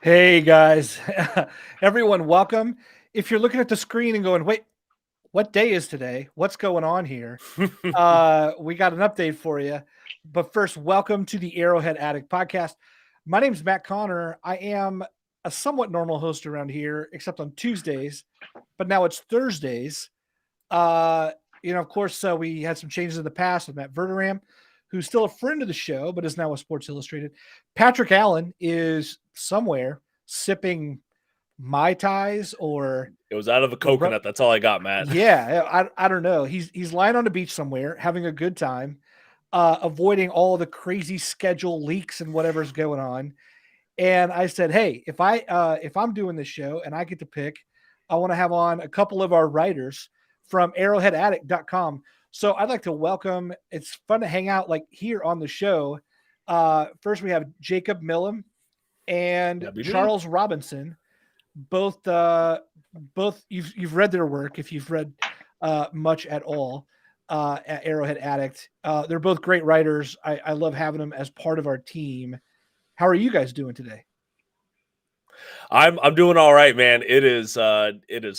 Hey guys, everyone, welcome. If you're looking at the screen and going, wait, what day is today? What's going on here? We got an update for you. But first, welcome to the Arrowhead Addict podcast. My name is Matt Connor. I am a somewhat normal host around here, except on Tuesdays, but now it's Thursdays. Uh, of course, we had some changes in the past with Matt Verderam, who's still a friend of the show, but is now with Sports Illustrated. Patrick Allen is somewhere sipping Mai Tais or It was out of a coconut. That's all I got, Matt. yeah, I don't know. He's lying on the beach somewhere, having a good time, avoiding all the crazy schedule leaks and whatever's going on. And I said, hey, if I'm doing this show and I get to pick, I want to have on a couple of our writers from arrowheadaddict.com. So I'd like to welcome, it's fun to hang out like here on the show. First we have Jacob Milham and Charles Robinson. Both you've read their work if you've read much at all at Arrowhead Addict. They're both great writers. I love having them as part of our team. How are you guys doing today? I'm doing all right, man. It is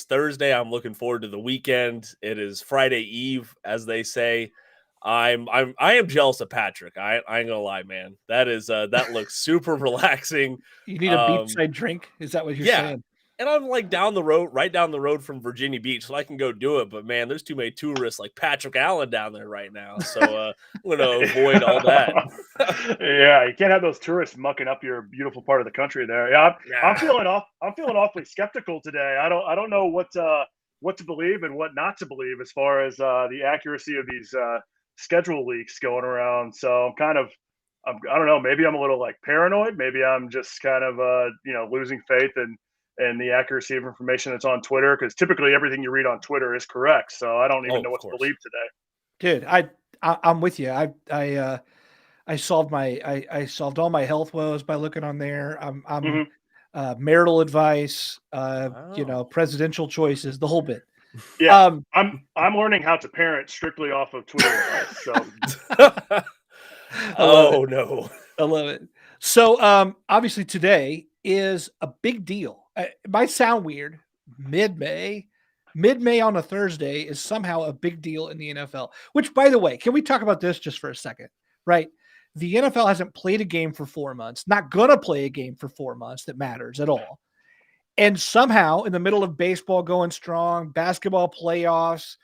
Thursday. I'm looking forward to the weekend. It is Friday Eve, as they say. I am jealous of Patrick. I ain't gonna lie, man. That looks super relaxing. You need a beachside drink? Is that what you're saying? And I'm like right down the road from Virginia Beach, so I can go do it. But man, there's too many tourists like Patrick Allen down there right now. So I'm gonna avoid all that. Yeah, you can't have those tourists mucking up your beautiful part of the country there. Yeah, I'm feeling awfully skeptical today. I don't know what to believe and what not to believe as far as the accuracy of these schedule leaks going around. So I don't know, maybe I'm a little like paranoid. Maybe I'm just kind of losing faith in the accuracy of information that's on Twitter, because typically everything you read on Twitter is correct. So I don't even know what to believe today. Dude, I'm with you. I solved all my health woes by looking on there. I'm marital advice, presidential choices, the whole bit. Yeah, I'm learning how to parent strictly off of Twitter advice. So no, I love it. So obviously today is a big deal. It might sound weird. Mid-May on a Thursday is somehow a big deal in the NFL. Which, by the way, can we talk about this just for a second? Right? The NFL hasn't played a game for 4 months, not gonna play a game for 4 months that matters at all. And somehow, in the middle of baseball going strong, basketball playoffs,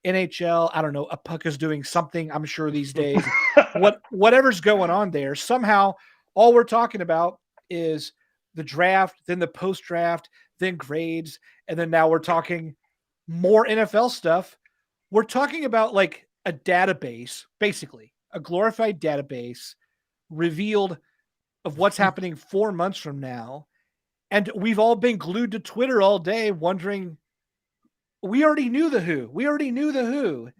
NHL, I don't know, a puck is doing something, I'm sure these days. Whatever's going on there, somehow all we're talking about is the draft, then the post-draft, then grades, and then now we're talking more NFL stuff. We're talking about like a database, basically, a glorified database revealed of what's happening 4 months from now. And we've all been glued to Twitter all day wondering, we already knew the who.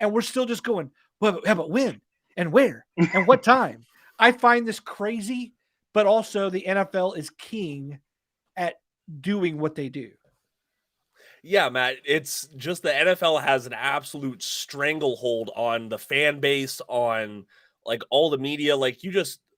And we're still just going, well, but when and where and what time? I find this crazy, but also the NFL is king at doing what they do. Yeah, Matt, it's just the NFL has an absolute stranglehold on the fan base, on like all the media. Like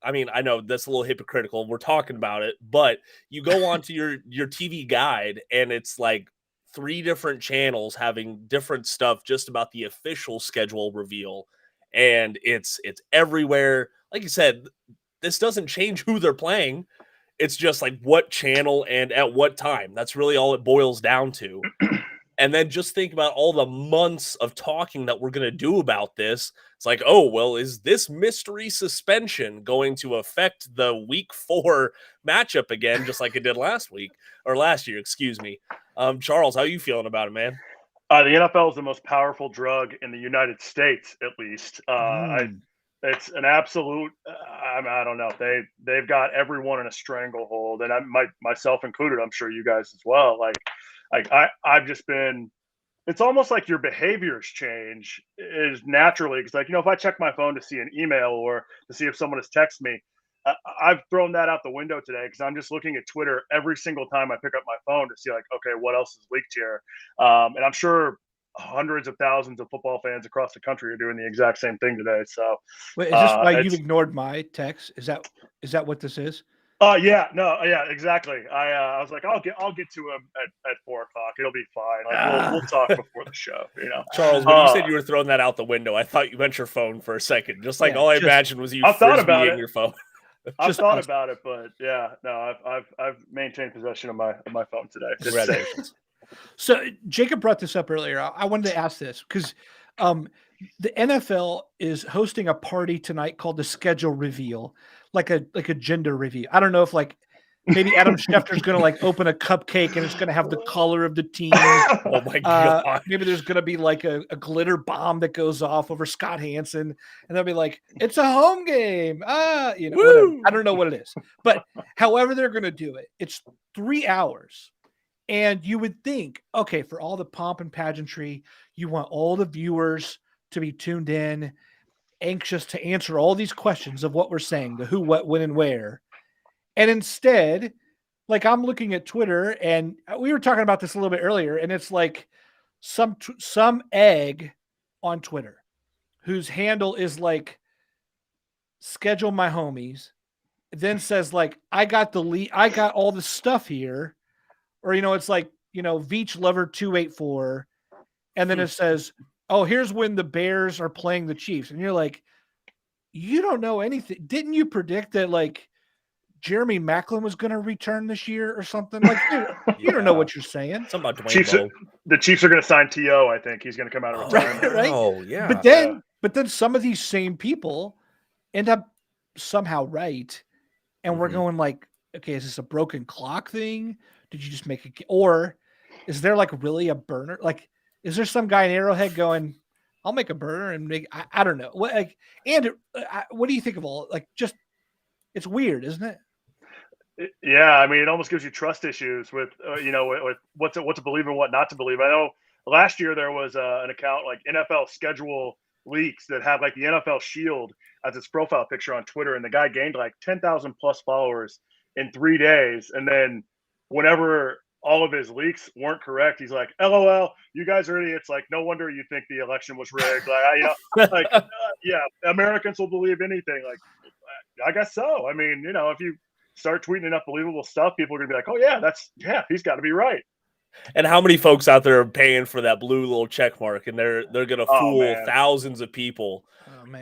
I know that's a little hypocritical. We're talking about it, but you go onto your TV guide and it's like 3 different channels having different stuff just about the official schedule reveal. And it's everywhere. Like you said, this doesn't change who they're playing. It's just like what channel and at what time. That's really all it boils down to. And then just think about all the months of talking that we're going to do about this. It's like, oh, well, is this mystery suspension going to affect the week 4 matchup again, just like it did last year, excuse me. Charles, how are you feeling about it, man? The NFL is the most powerful drug in the United States, at least. It's an absolute. I don't know. They've got everyone in a stranglehold, and myself included. I'm sure you guys as well. I've just been. It's almost like your behaviors change is naturally, because if I check my phone to see an email or to see if someone has texted me, I've thrown that out the window today, because I'm just looking at Twitter every single time I pick up my phone to see okay, what else is leaked here, and I'm sure hundreds of thousands of football fans across the country are doing the exact same thing today. So, wait, is this why you've ignored my text? Is that what this is? Yeah, exactly. I was like, I'll get to him at 4 o'clock. It'll be fine. Like we'll talk before the show. Charles, when you said you were throwing that out the window, I thought you meant your phone for a second. Just like all I imagined was you frisbeeing your phone. I've thought about it, but yeah, no, I've maintained possession of my phone today. Congratulations. So Jacob brought this up earlier. I wanted to ask this because the NFL is hosting a party tonight called the Schedule Reveal, like a gender reveal. I don't know if like maybe Adam Schefter's going to like open a cupcake and it's going to have the color of the team. Oh my god! Maybe there's going to be like a glitter bomb that goes off over Scott Hansen, and they'll be like, "It's a home game." Whatever. I don't know what it is, but however they're going to do it, it's 3 hours. And you would think, okay, for all the pomp and pageantry, you want all the viewers to be tuned in, anxious to answer all these questions of what we're saying, the who, what, when, and where. And instead, like I'm looking at Twitter, and we were talking about this a little bit earlier, and it's like some egg on Twitter whose handle is like schedule my homies, then says like, I got all the stuff here. Or, it's like, Veach Lover 284. And then it says, oh, here's when the Bears are playing the Chiefs. And you're like, you don't know anything. Didn't you predict that like Jeremy Maclin was going to return this year or something? Like, you don't know what you're saying. Something about the Chiefs are going to sign T.O. I think he's going to come out of retirement. Right? Oh, yeah. But then some of these same people end up somehow right. And we're going like, okay, is this a broken clock thing? Did you just make it? Or is there like really a burner? Like, is there some guy in Arrowhead going, I'll make a burner and make, I don't know. What, like, and what do you think of all, like, just, it's weird, isn't it? Yeah. I mean, it almost gives you trust issues with, with what to believe and what not to believe. I know last year there was an account like NFL Schedule Leaks that had like the NFL Shield as its profile picture on Twitter. And the guy gained like 10,000 plus followers in 3 days. And then whenever all of his leaks weren't correct, he's like, LOL, you guys are idiots. Like, no wonder you think the election was rigged. Like, yeah, Americans will believe anything. Like, I guess so. I mean, if you start tweeting enough believable stuff, people are going to be like, oh, yeah, he's got to be right. And how many folks out there are paying for that blue little check mark, and they're going to fool thousands of people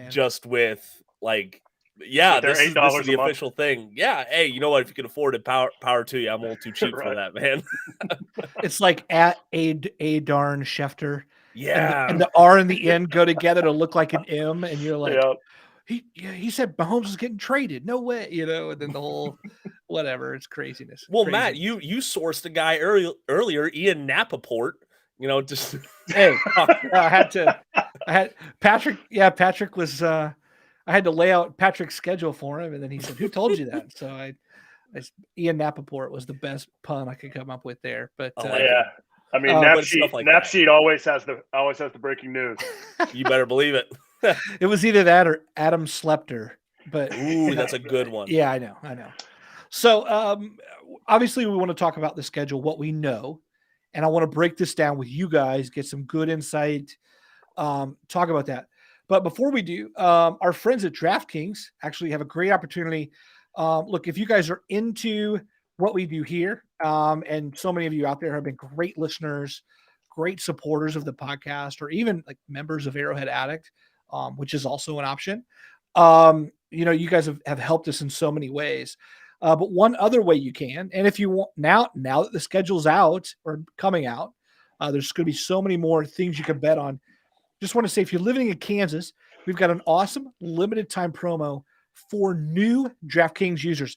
just with like, yeah, this is the official thing. Yeah, hey, you know what? If you can afford it, power to you. I'm a little too cheap for that, man. It's like at a darn Schefter. Yeah, and the R and the N go together to look like an M, and you're like, he said Mahomes is getting traded. No way, and then the whole whatever. It's craziness. Well, crazy. Matt, you sourced a guy earlier, Ian Rappaport. Just hey, I had Patrick. Yeah, Patrick was. I had to lay out Patrick's schedule for him, and then he said, "Who told you that?" So Ian Rappaport was the best pun I could come up with there. But yeah, I mean, Napsheet always has the breaking news. You better believe it. It was either that or Adam Schefter. But ooh, that's a good one. Yeah, I know. So obviously, we want to talk about the schedule, what we know, and I want to break this down with you guys, get some good insight, talk about that. But before we do, our friends at DraftKings actually have a great opportunity. Look, if you guys are into what we do here, and so many of you out there have been great listeners, great supporters of the podcast, or even like members of Arrowhead Addict, which is also an option. You guys have helped us in so many ways. But one other way you can, and if you want now that the schedule's out or coming out, there's going to be so many more things you can bet on. Just want to say, if you're living in Kansas, we've got an awesome limited time promo for new DraftKings users.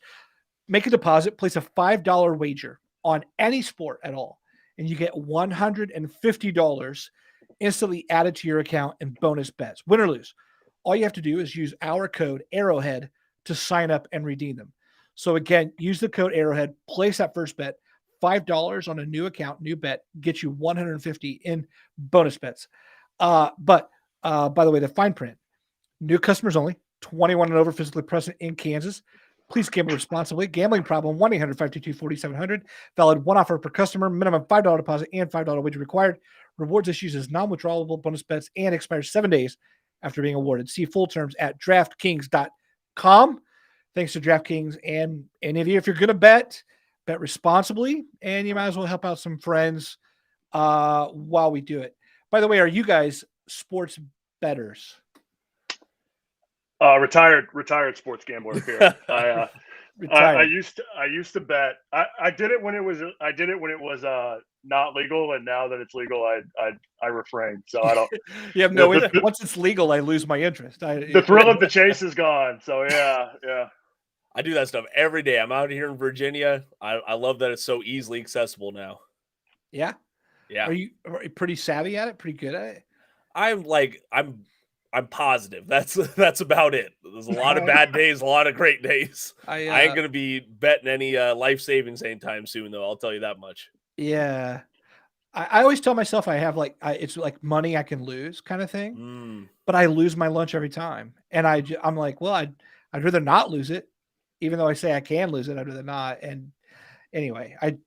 Make a deposit, place a $5 wager on any sport at all, and you get $150 instantly added to your account in bonus bets, win or lose. All you have to do is use our code Arrowhead to sign up and redeem them. So again, use the code Arrowhead, place that first bet, $5 on a new account, new bet, get you $150 in bonus bets. But by the way, the fine print, new customers only, 21 and over, physically present in Kansas. Please gamble responsibly. Gambling problem, 1-800-522-4700. Valid one offer per customer, minimum $5 deposit and $5 wager required. Rewards issues as non-withdrawable bonus bets and expires 7 days after being awarded. See full terms at DraftKings.com. thanks to DraftKings and any of you. If you're going to bet responsibly, and you might as well help out some friends while we do it. By the way, are you guys sports bettors? Retired sports gambler here. I used to bet. I did it when it was not legal, and now that it's legal, I refrain. So I don't. You have no interest. Once it's legal, I lose my interest. The thrill of the chase is gone. So yeah. I do that stuff every day. I'm out here in Virginia. I love that it's so easily accessible now. Yeah. Yeah. Are you pretty savvy at it? Pretty good at it? I'm positive. That's about it. There's a lot of bad days, a lot of great days. I ain't gonna be betting any life savings anytime soon, though. I'll tell you that much. Yeah, I always tell myself I have it's like money I can lose kind of thing, but I lose my lunch every time, and I'm like, well, I'd rather not lose it, even though I say I can lose it. I'd rather not. And anyway, I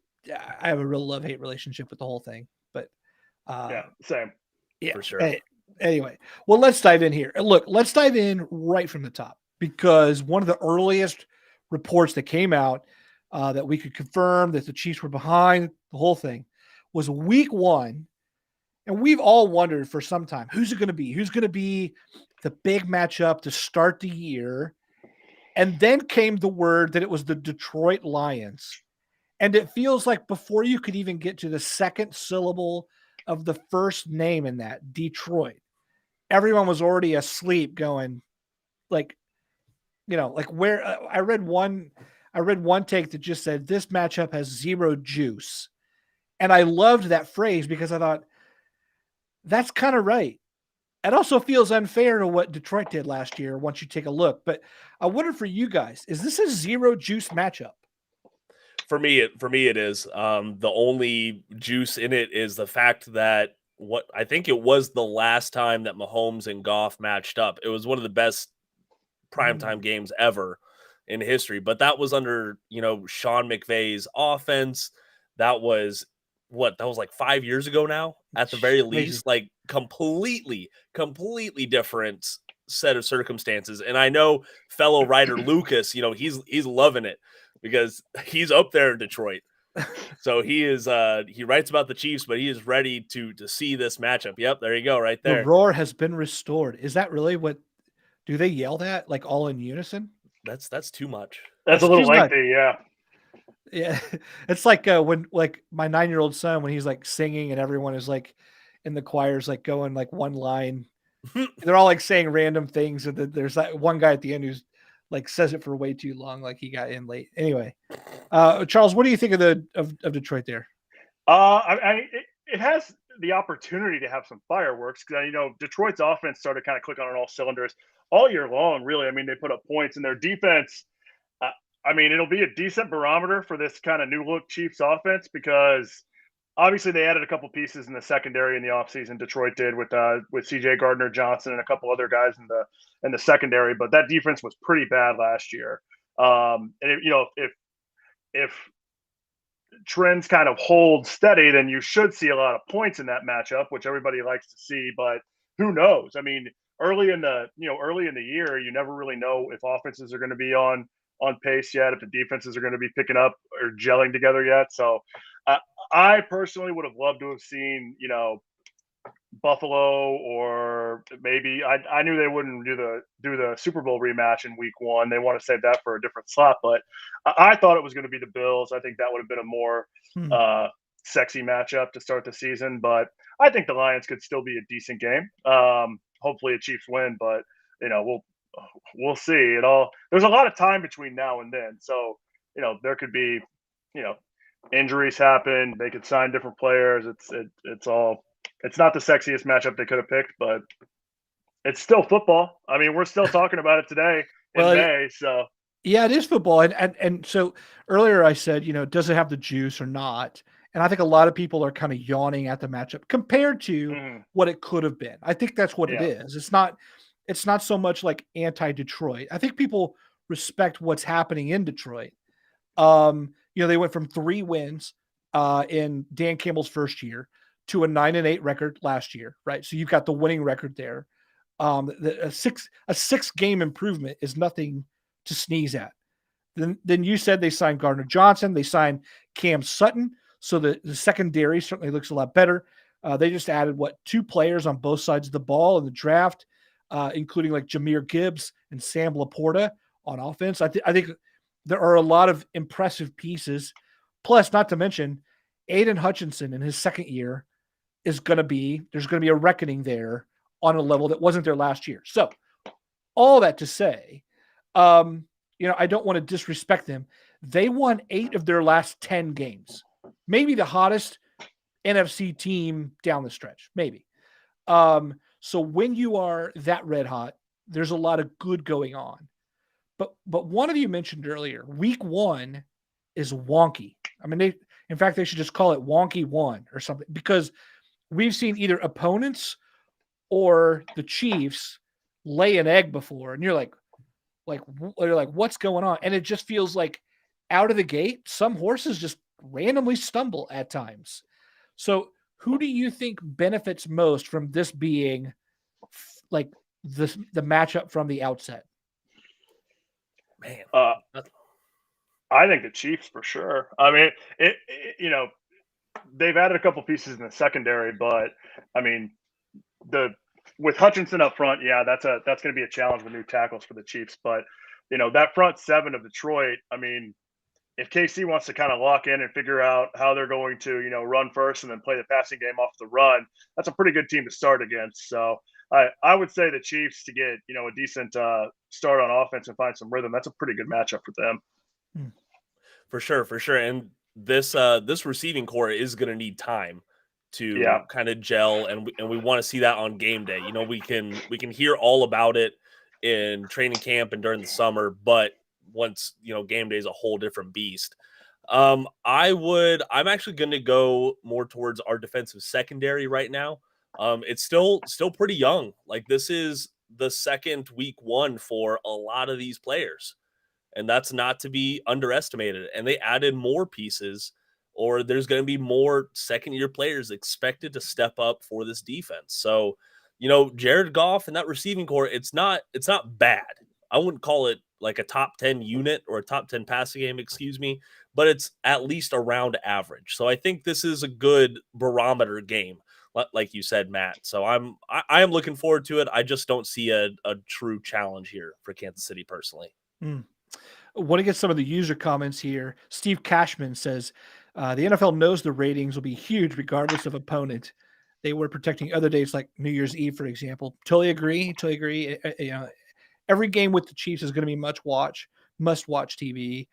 have a real love-hate relationship with the whole thing, but yeah, same. Yeah, for sure. Anyway, well, let's dive in here. Look, let's dive in right from the top, because one of the earliest reports that came out that we could confirm that the Chiefs were behind the whole thing was week 1. And we've all wondered for some time, who's it going to be? Who's going to be the big matchup to start the year? And then came the word that it was the Detroit Lions. And it feels like before you could even get to the second syllable of the first name in that, Detroit, everyone was already asleep going like where I read one take that just said this matchup has zero juice. And I loved that phrase because I thought that's kind of right. It also feels unfair to what Detroit did last year once you take a look. But I wonder for you guys, is this a zero juice matchup? For me, it is. The only juice in it is the fact that what I think it was the last time that Mahomes and Goff matched up. It was one of the best primetime games ever in history, but that was under, Sean McVay's offense. That was like 5 years ago now, at the very least. Like completely different set of circumstances. And I know fellow writer Lucas, he's loving it because he's up there in Detroit. So he is he writes about the Chiefs, but he is ready to see this matchup. Yep, there you go, right there. The roar has been restored. Is that really what do they yell that like all in unison? That's too much. That's a little lengthy, yeah. Yeah. It's like when like my 9-year-old son, when he's like singing and everyone is like in the choir's like going like one line. They're all like saying random things, and then there's that one guy at the end who's like says it for way too long, like he got in late. Anyway, Charles, what do you think of Detroit there? It has the opportunity to have some fireworks because Detroit's offense started kind of clicking on all cylinders all year long. Really, they put up points, and their defense. It'll be a decent barometer for this kind of new look Chiefs offense because obviously they added a couple pieces in the secondary in the offseason. Detroit did with CJ Gardner-Johnson and a couple other guys in the secondary, but that defense was pretty bad last year. If trends kind of hold steady, then you should see a lot of points in that matchup, which everybody likes to see. But who knows? Early in the year, you never really know if offenses are going to be on pace yet, if the defenses are going to be picking up or gelling together yet. So I personally would have loved to have seen, Buffalo, or maybe I knew they wouldn't do the Super Bowl rematch in week 1. They want to save that for a different slot, but I thought it was going to be the Bills. I think that would have been a more sexy matchup to start the season, but I think the Lions could still be a decent game. Hopefully a Chiefs win, but we'll see. There's a lot of time between now and then, so there could be injuries happen. They could sign different players. It's not the sexiest matchup they could have picked, but it's still football. We're still talking about it today in May. So yeah, it is football. And so earlier I said, does it have the juice or not? And I think a lot of people are kind of yawning at the matchup compared to what it could have been. I think that's what it is. It's not so much like anti-Detroit. I think people respect what's happening in Detroit. They went from 3 wins in Dan Campbell's first year to a 9-8 record last year, right? So you've got the winning record there. A 6-game improvement is nothing to sneeze at. Then you said they signed Gardner Johnson. They signed Cam Sutton. So the secondary certainly looks a lot better. They just added, 2 players on both sides of the ball in the draft, including like Jahmyr Gibbs and Sam Laporta on offense. I think there are a lot of impressive pieces. Plus, not to mention, Aiden Hutchinson in his second year there's going to be a reckoning there on a level that wasn't there last year. So all that to say, I don't want to disrespect them. They won 8 of their last 10 games. Maybe the hottest NFC team down the stretch, maybe. So when you are that red hot, there's a lot of good going on. But one of you mentioned earlier, week 1 is wonky. I mean, they should just call it wonky 1 or something, because we've seen either opponents or the Chiefs lay an egg before, and you're like, what's going on? And it just feels like out of the gate, some horses just randomly stumble at times. So who do you think benefits most from this being like the matchup from the outset? Man, I think the Chiefs for sure. I mean, they've added a couple pieces in the secondary, but I mean, with Hutchinson up front, that's going to be a challenge with new tackles for the Chiefs. But that front 7 of Detroit, I mean, if KC wants to kind of lock in and figure out how they're going to, run first and then play the passing game off the run, that's a pretty good team to start against. So I would say the Chiefs to get, a decent start on offense and find some rhythm. That's a pretty good matchup for them. For sure. And this receiving core is going to need time to kind of gel, and we want to see that on game day. We can hear all about it in training camp and during the summer, but once game day is a whole different beast. I'm actually going to go more towards our defensive secondary right now. It's still pretty young. Like, this is the second week 1 for a lot of these players, and that's not to be underestimated. And they added more pieces, or there's going to be more second-year players expected to step up for this defense. So, Jared Goff and that receiving core, it's not bad. I wouldn't call it like a top 10 unit or a top 10 passing game, but it's at least around average. So I think this is a good barometer game, like you said, Matt. So I am looking forward to it. I just don't see a true challenge here for Kansas City personally. I want to get some of the user comments here. Steve Cashman says, the NFL knows the ratings will be huge regardless of opponent. They were protecting other days like New Year's Eve, for example. Totally agree. Every game with the Chiefs is going to be must-watch TV.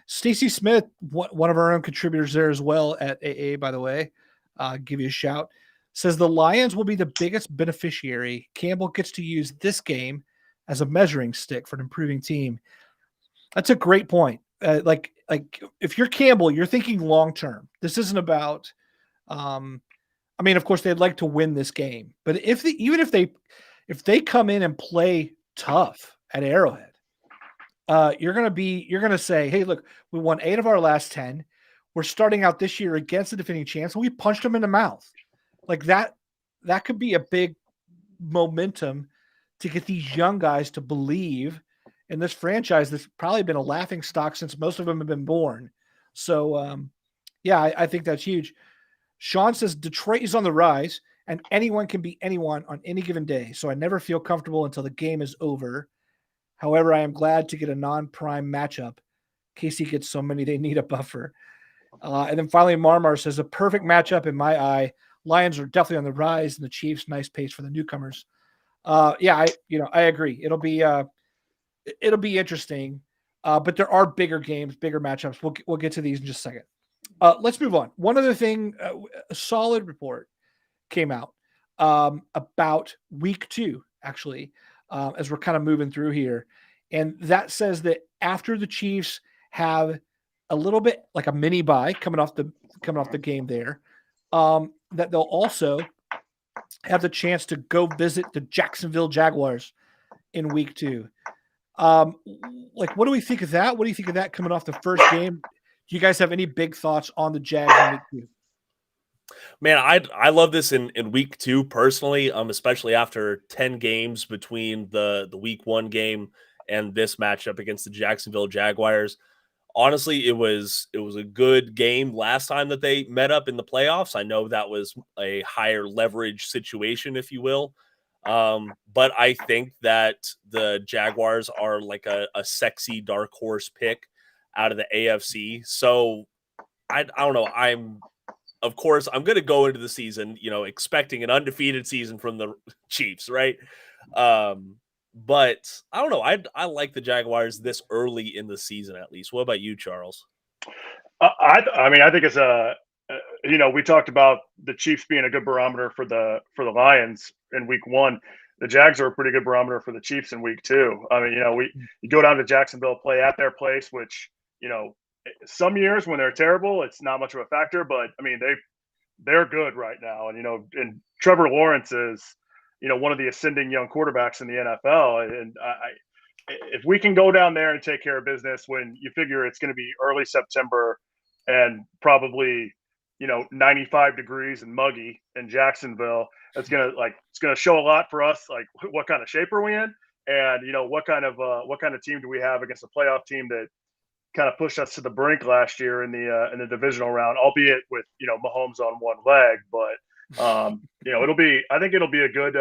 Stacey Smith, one of our own contributors there as well at AA, by the way, give you a shout, says the Lions will be the biggest beneficiary. Campbell gets to use this game as a measuring stick for an improving team. That's a great point. Like if you're Campbell, you're thinking long-term. This isn't about, of course they'd like to win this game, but if they come in and play tough at Arrowhead, you're going to say, hey, look, we won 8 of our last 10. We're starting out this year against the defending champs, and we punched them in the mouth. Like that could be a big momentum to get these young guys to believe in this franchise that's probably been a laughing stock since most of them have been born. So, I think that's huge. Sean says Detroit is on the rise, and anyone can beat anyone on any given day. So I never feel comfortable until the game is over. However, I am glad to get a non-prime matchup. KC gets so many, they need a buffer. And then finally, Marmar says a perfect matchup in my eye. Lions are definitely on the rise, and the Chiefs, nice pace for the newcomers. I agree. It'll be interesting. But there are bigger games, bigger matchups. We'll get to these in just a second. Let's move on. One other thing, a solid report came out about week 2, actually, as we're kind of moving through here. And that says that after the Chiefs have a little bit like a mini bye coming off the game there, that they'll also have the chance to go visit the Jacksonville Jaguars in week 2. What do we think of that? What do you think of that coming off the first game? Do you guys have any big thoughts on the Jags in week 2? Man, I love this in week 2 personally, especially after 10 games between the week 1 game and this matchup against the Jacksonville Jaguars. Honestly, it was a good game last time that they met up in the playoffs. I know that was a higher leverage situation, if you will. But I think that the Jaguars are like a sexy dark horse pick out of the AFC. So I don't know. Of course, I'm going to go into the season, expecting an undefeated season from the Chiefs, right? But I don't know. I like the Jaguars this early in the season, at least. What about you, Charles? I mean, I think it's we talked about the Chiefs being a good barometer for the Lions in week 1. The Jags are a pretty good barometer for the Chiefs in week 2. I mean, you go down to Jacksonville, play at their place, which, some years when they're terrible, it's not much of a factor, but I mean, they're good right now. And Trevor Lawrence is, one of the ascending young quarterbacks in the NFL. And if we can go down there and take care of business when you figure it's going to be early September and probably, 95 degrees and muggy in Jacksonville, it's going to show a lot for us. Like, what kind of shape are we in? And, what kind of team do we have against a playoff team that kind of pushed us to the brink last year in the divisional round, albeit with, Mahomes on one leg, but I think it'll be a good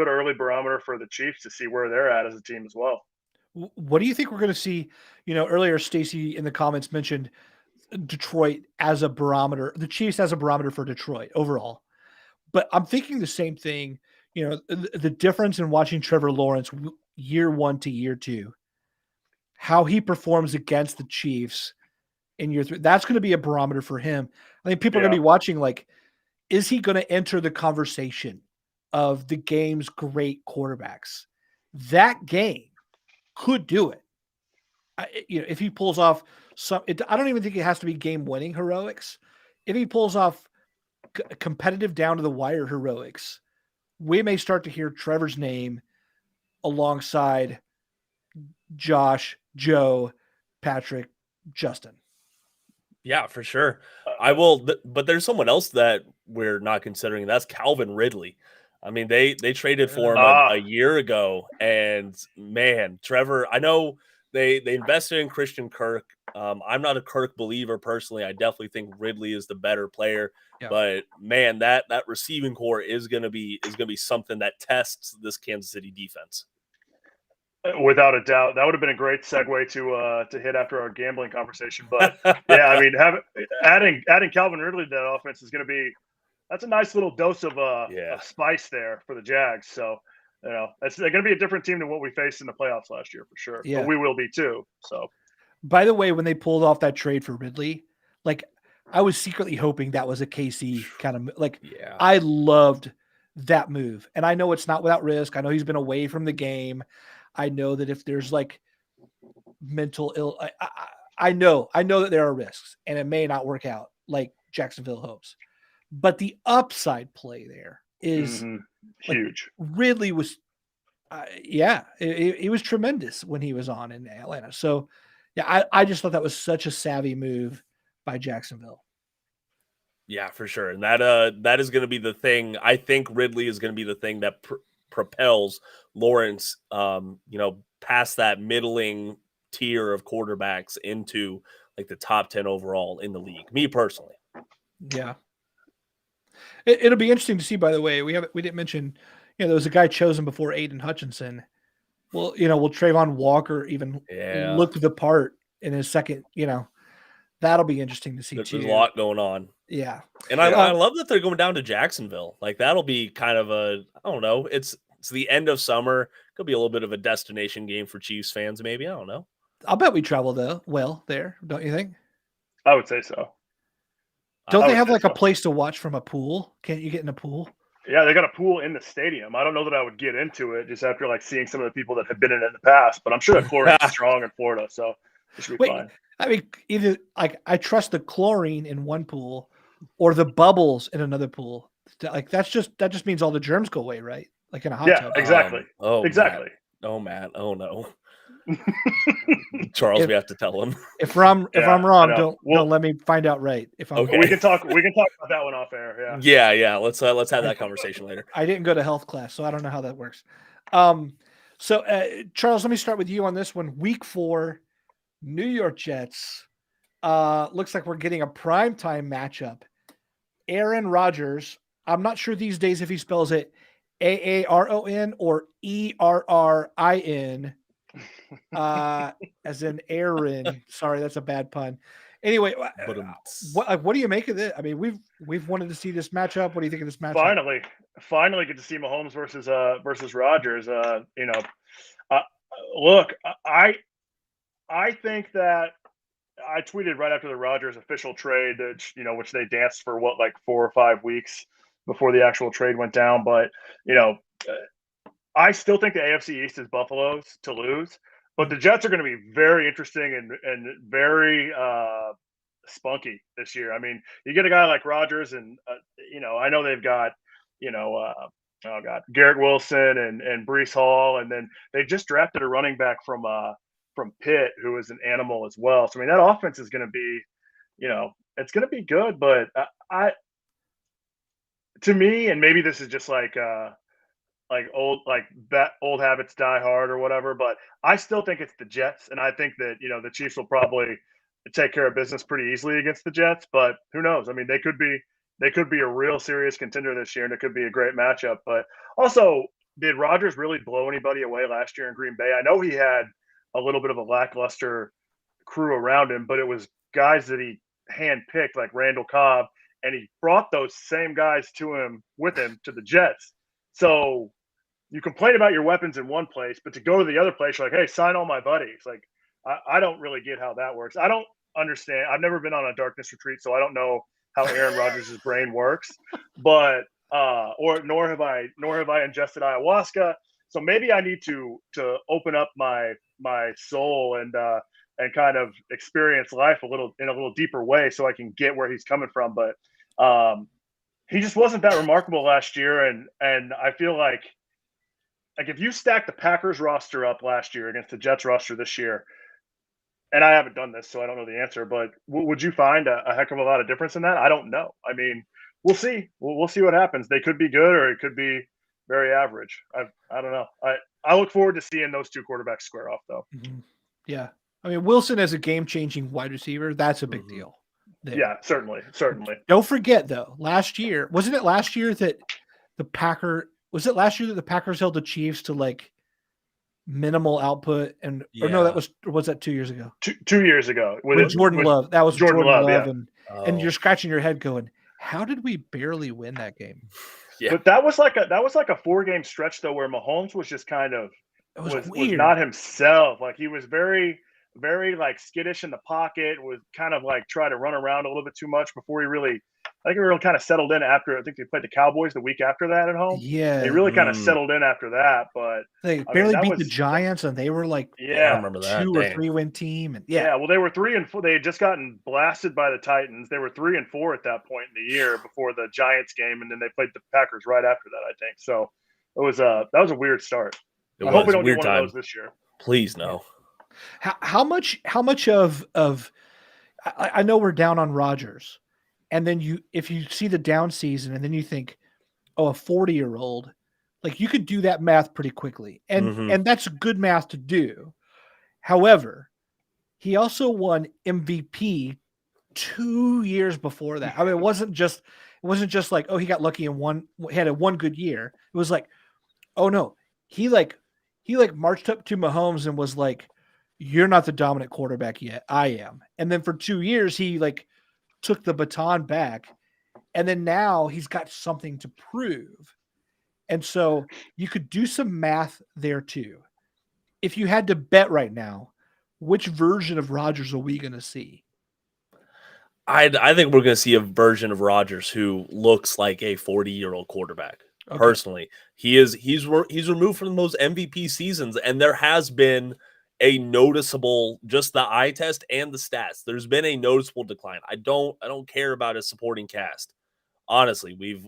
early barometer for the Chiefs to see where they're at as a team as well. What do you think we're going to see? Earlier Stacy in the comments mentioned Detroit as a barometer, the Chiefs as a barometer for Detroit overall. But I'm thinking the same thing, the difference in watching Trevor Lawrence year 1 to year 2, how he performs against the Chiefs in year 3, that's going to be a barometer for him. I think people are going to be watching, like, is he going to enter the conversation of the game's great quarterbacks? That game could do it. If he pulls off I don't even think it has to be game-winning heroics. If he pulls off competitive down to the wire heroics, we may start to hear Trevor's name alongside Josh, Joe, Patrick, Justin. Yeah, for sure. I will, but there's someone else that we're not considering. That's Calvin Ridley. I mean, they traded for him a year ago, and man, Trevor, I know they invested in Christian Kirk. I'm not a Kirk believer personally. I definitely think Ridley is the better player. Yeah. But man, that receiving core is gonna be something that tests this Kansas City defense. Without a doubt, that would have been a great segue to hit after our gambling conversation. But yeah, I mean, adding Calvin Ridley to that offense is going to be, that's a nice little dose of spice there for the Jags. So they're going to be a different team than what we faced in the playoffs last year for sure. Yeah. But we will be too. So, by the way, when they pulled off that trade for Ridley, like, I was secretly hoping that was a KC kind of like. Yeah. I loved that move, and I know it's not without risk. I know he's been away from the game. I know that if there's like mental ill, I know that there are risks and it may not work out like Jacksonville hopes, but the upside play there is huge. Ridley was, it was tremendous when he was on in Atlanta. So yeah, I just thought that was such a savvy move by Jacksonville. Yeah, for sure. And that is going to be the thing. I think Ridley is going to be the thing that propels Lawrence, past that middling tier of quarterbacks into like the top 10 overall in the league. Me personally. Yeah. It'll be interesting to see, by the way, we didn't mention, there was a guy chosen before Aiden Hutchinson. Well, will Trayvon Walker even look the part in his second, that'll be interesting to see too. There's a lot going on. Yeah. And I love that they're going down to Jacksonville. Like, that'll be kind of I don't know. It's the end of summer. Could be a little bit of a destination game for Chiefs fans, maybe. I don't know. I'll bet we travel there, don't you think? I would say so. Don't they have like a place to watch from a pool? Can't you get in a pool? Yeah, they got a pool in the stadium. I don't know that I would get into it just after like seeing some of the people that have been in it in the past, but I'm sure that chlorine is strong in Florida, so it should be fine. I mean, either like I trust the chlorine in one pool or the bubbles in another pool. Like that just means all the germs go away, right? Like in a hot tub. Yeah, exactly. Exactly. Man. Oh no. Charles, we have to tell him. If I'm wrong, don't let me find out right. If I'm okay. We can talk about that one off air. Yeah. Let's have that conversation later. I didn't go to health class, so I don't know how that works. So, Charles, let me start with you on this one. Week 4, New York Jets. Looks like we're getting a primetime matchup. Aaron Rodgers. I'm not sure these days if he spells it Aaron or Errin, as in Aaron. Sorry, that's a bad pun. Anyway, what do you make of it? I mean, we've wanted to see this matchup. What do you think of this matchup? Finally get to see Mahomes versus Rodgers. Look, I think that I tweeted right after the Rodgers official trade that, which they danced for 4 or 5 weeks before the actual trade went down. But, I still think the AFC East is Buffalo's to lose, but the Jets are going to be very interesting and very spunky this year. I mean, you get a guy like Rodgers, and I know they've got Garrett Wilson and Breece Hall, and then they just drafted a running back from Pitt who is an animal as well. So I mean, that offense is going to be, it's going to be good. But to me, and maybe this is just like old habits die hard or whatever, but I still think it's the Jets, and I think that the Chiefs will probably take care of business pretty easily against the Jets. But who knows? I mean, they could be a real serious contender this year, and it could be a great matchup. But also, did Rodgers really blow anybody away last year in Green Bay? I know he had a little bit of a lackluster crew around him, but it was guys that he handpicked, like Randall Cobb, and he brought those same guys with him to the Jets. So you complain about your weapons in one place, but to go to the other place, you're like, hey, sign all my buddies. Like, I don't really get how that works. I don't understand. I've never been on a darkness retreat, so I don't know how Aaron Rodgers' brain works, but nor have I ingested ayahuasca. So maybe I need to open up my soul and kind of experience life in a little deeper way so I can get where he's coming from. But he just wasn't that remarkable last year, and I feel like if you stack the Packers roster up last year against the Jets roster this year, and I haven't done this, so I don't know the answer, but would you find a heck of a lot of difference in that? I don't know. I mean, we'll see. We'll see what happens. They could be good, or it could be very average. I don't know. I look forward to seeing those two quarterbacks square off, though. Mm-hmm. Yeah. I mean, Wilson as a game-changing wide receiver, that's a big deal. There. Yeah, certainly. Don't forget, though, wasn't it last year that the Packers held the Chiefs to like minimal output? And or no, was that 2 years ago? 2 years ago. Jordan Love. That was Jordan Love. Yeah. And you're scratching your head going, how did we barely win that game? Yeah. But that was like a 4-game stretch though, where Mahomes was just kind of was not himself. Like he was very, very like skittish in the pocket, was kind of like try to run around a little bit too much before he really kind of settled in after. I think they played the Cowboys the week after that at home. Yeah. They really kind of settled in after that, but they barely beat the Giants, and they were like I remember that 2 or 3 win team. And well, they were 3-4. They had just gotten blasted by the Titans. They were 3-4 at that point in the year before the Giants game, and then they played the Packers right after that, I think. So that was a weird start. I hope we don't get one of those this year. Please no. How much of I know we're down on Rodgers, and then if you see the down season and then you think, oh, a 40-year-old, like you could do that math pretty quickly, and that's good math to do. However, he also won MVP 2 years before that. I mean, it wasn't just like, oh, he got lucky and had a one good year. It was like, oh no, he marched up to Mahomes and was like, you're not the dominant quarterback yet. I am. And then for 2 years, he like took the baton back. And then now he's got something to prove. And so you could do some math there too. If you had to bet right now, which version of Rodgers are we going to see? I think we're going to see a version of Rodgers who looks like a 40-year-old quarterback. Okay. Personally, he's removed from those MVP seasons, and there has been a noticeable, just the eye test and the stats. There's been a noticeable decline. I don't care about his supporting cast. Honestly, we've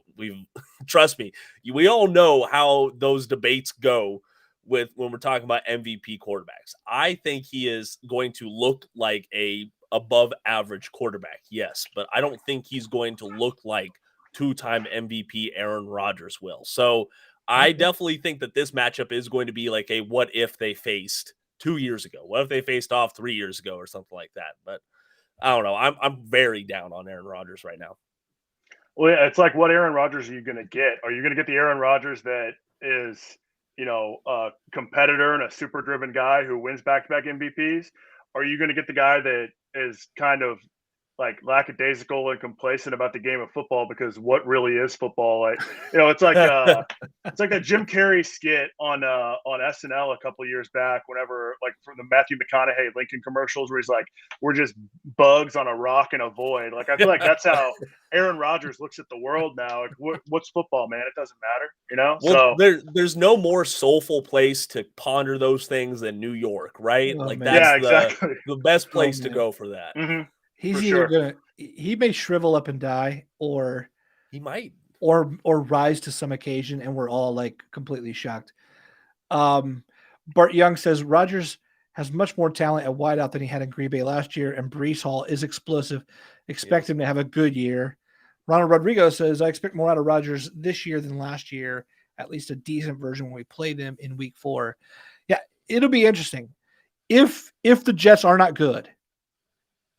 trust me, we all know how those debates go when we're talking about MVP quarterbacks. I think he is going to look like a above average quarterback. Yes, but I don't think he's going to look like 2-time MVP Aaron Rodgers will. So I definitely think that this matchup is going to be like a what if they faced 2 years ago? What if they faced off 3 years ago or something like that? But I don't know. I'm very down on Aaron Rodgers right now. Well, yeah, it's like, what Aaron Rodgers are you going to get? Are you going to get the Aaron Rodgers that is, a competitor and a super driven guy who wins back-to-back MVPs? Or are you going to get the guy that is kind of like lackadaisical and complacent about the game of football, because what really is football? Like, it's like that Jim Carrey skit on SNL a couple of years back, whenever, like, from the Matthew McConaughey Lincoln commercials, where he's like, we're just bugs on a rock in a void. Like, I feel like that's how Aaron Rodgers looks at the world now. Like, what's football, man? It doesn't matter, Well, so there's no more soulful place to ponder those things than New York, right? Oh, like man. that's yeah, exactly. the best place to man. go for that. Mm-hmm. He's For either sure. he may shrivel up and die, or He might. or rise to some occasion, and we're all like completely shocked. Bart Young says Rodgers has much more talent at wideout than he had in Green Bay last year, and Brees Hall is explosive. Expect him to have a good year. Ronald Rodrigo says I expect more out of Rodgers this year than last year, at least a decent version when we play them in Week 4. Yeah, it'll be interesting. If the Jets are not good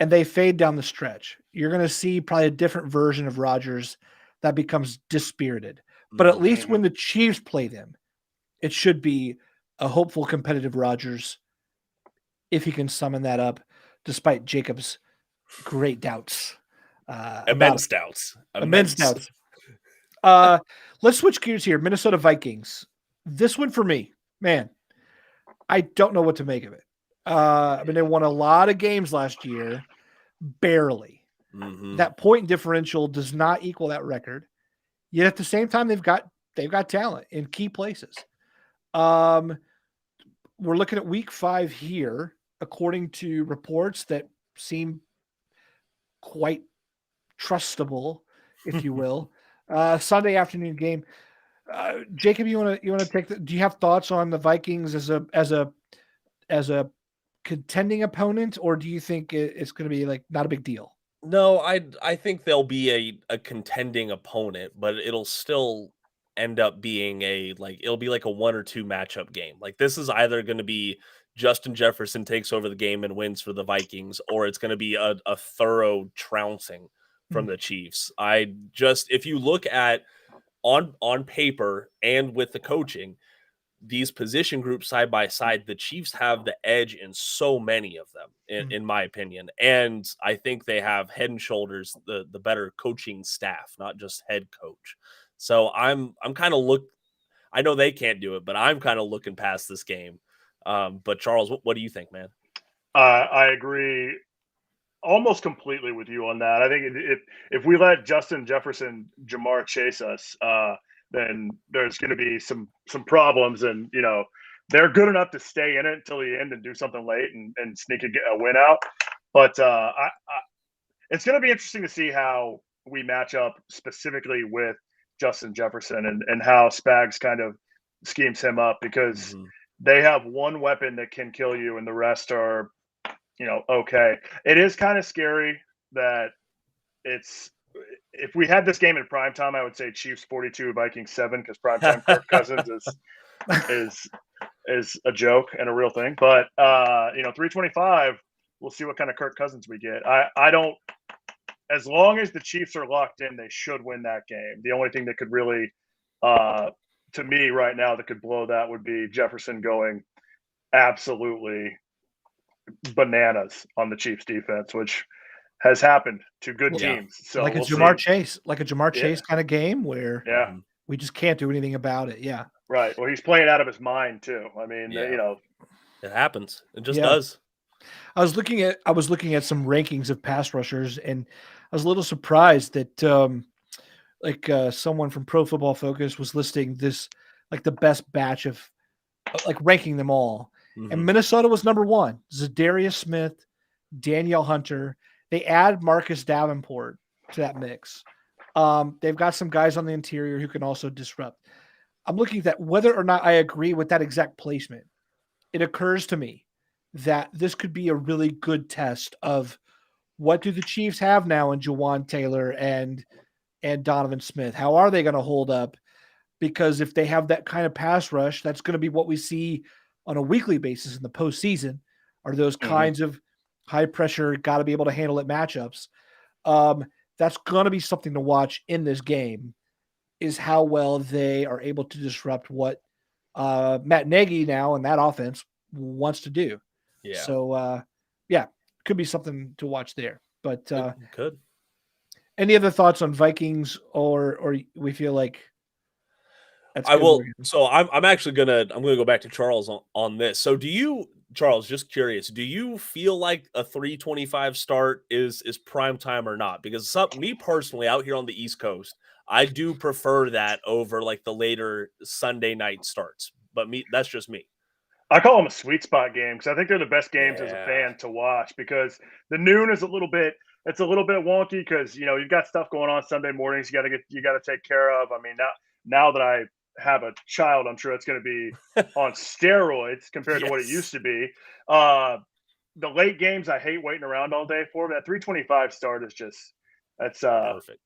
and they fade down the stretch, you're going to see probably a different version of Rodgers that becomes dispirited. But at least when the Chiefs play them, it should be a hopeful, competitive Rodgers, if he can summon that up, despite Jacob's great doubts. Immense doubts. Immense doubts. Let's switch gears here. Minnesota Vikings. This one for me, man, I don't know what to make of it. I mean, they won a lot of games last year, barely. Mm-hmm. That point differential does not equal that record. Yet at the same time, they've got talent in key places. We're looking at Week 5 here, according to reports that seem quite trustable, if you will. Sunday afternoon game. Jacob, you want to take do you have thoughts on the Vikings as a contending opponent, or do you think it's going to be like not a big deal? No, I think they'll be a contending opponent, but it'll still end up being it'll be like a 1 or 2 matchup game. Like, this is either going to be Justin Jefferson takes over the game and wins for the Vikings, or it's going to be a thorough trouncing from the Chiefs. If you look at on paper and with the coaching, these position groups side by side, the Chiefs have the edge in so many of them, in my opinion. And I think they have head and shoulders the better coaching staff, not just head coach. So I'm kind of I know they can't do it, but I'm kind of looking past this game. But Charles, what do you think, man? I agree almost completely with you on that. I think if we let Justin Jefferson Jamar chase us, then there's going to be some problems, and they're good enough to stay in it until the end and do something late and sneak a win out. But it's going to be interesting to see how we match up specifically with Justin Jefferson and how Spags kind of schemes him up, because they have one weapon that can kill you and the rest are okay. It is kind of scary that if we had this game in primetime, I would say Chiefs 42, Vikings 7, because primetime Kirk Cousins is a joke and a real thing. But 325, we'll see what kind of Kirk Cousins we get. I don't, as long as the Chiefs are locked in, they should win that game. The only thing that could really, to me right now, that could blow that would be Jefferson going absolutely bananas on the Chiefs defense, which has happened to good teams. So like a we'll Jamar see. Chase, Chase kind of game where Yeah, we just can't do anything about it. Yeah. right. Well, he's playing out of his mind too. I mean, it happens. It just does. I was looking at some rankings of pass rushers, and I was a little surprised that someone from Pro Football Focus was listing this like the best batch of ranking them all. And Minnesota was number 1. Zadarius Smith, Danielle Hunter. They add Marcus Davenport to that mix. They've got some guys on the interior who can also disrupt. I'm looking at that. Whether or not I agree with that exact placement, it occurs to me that this could be a really good test of what do the Chiefs have now in Jawan Taylor and Donovan Smith. How are they going to hold up? because if they have that kind of pass rush, that's going to be what we see on a weekly basis in the postseason, are those kinds of high pressure, got to be able to handle it matchups. That's going to be something to watch in this game, is how well they are able to disrupt what Matt Nagy now and that offense wants to do. Yeah. So, could be something to watch there. But could. Any other thoughts on Vikings, or we feel like that's I good? will. So I'm actually gonna go back to Charles on this. So do you, Charles? Just curious. Do you feel like a 3:25 start is prime time or not? Because me personally, out here on the East Coast, I do prefer that over like the later Sunday night starts. But that's just me. I call them a sweet spot game because I think they're the best games as a fan to watch, because the noon is a little bit wonky because you've got stuff going on Sunday mornings you got to take care of. I mean, now that I have a child, I'm sure it's going to be on steroids compared to what it used to be. The late games I hate waiting around all day for. That 3:25 start is that's perfect.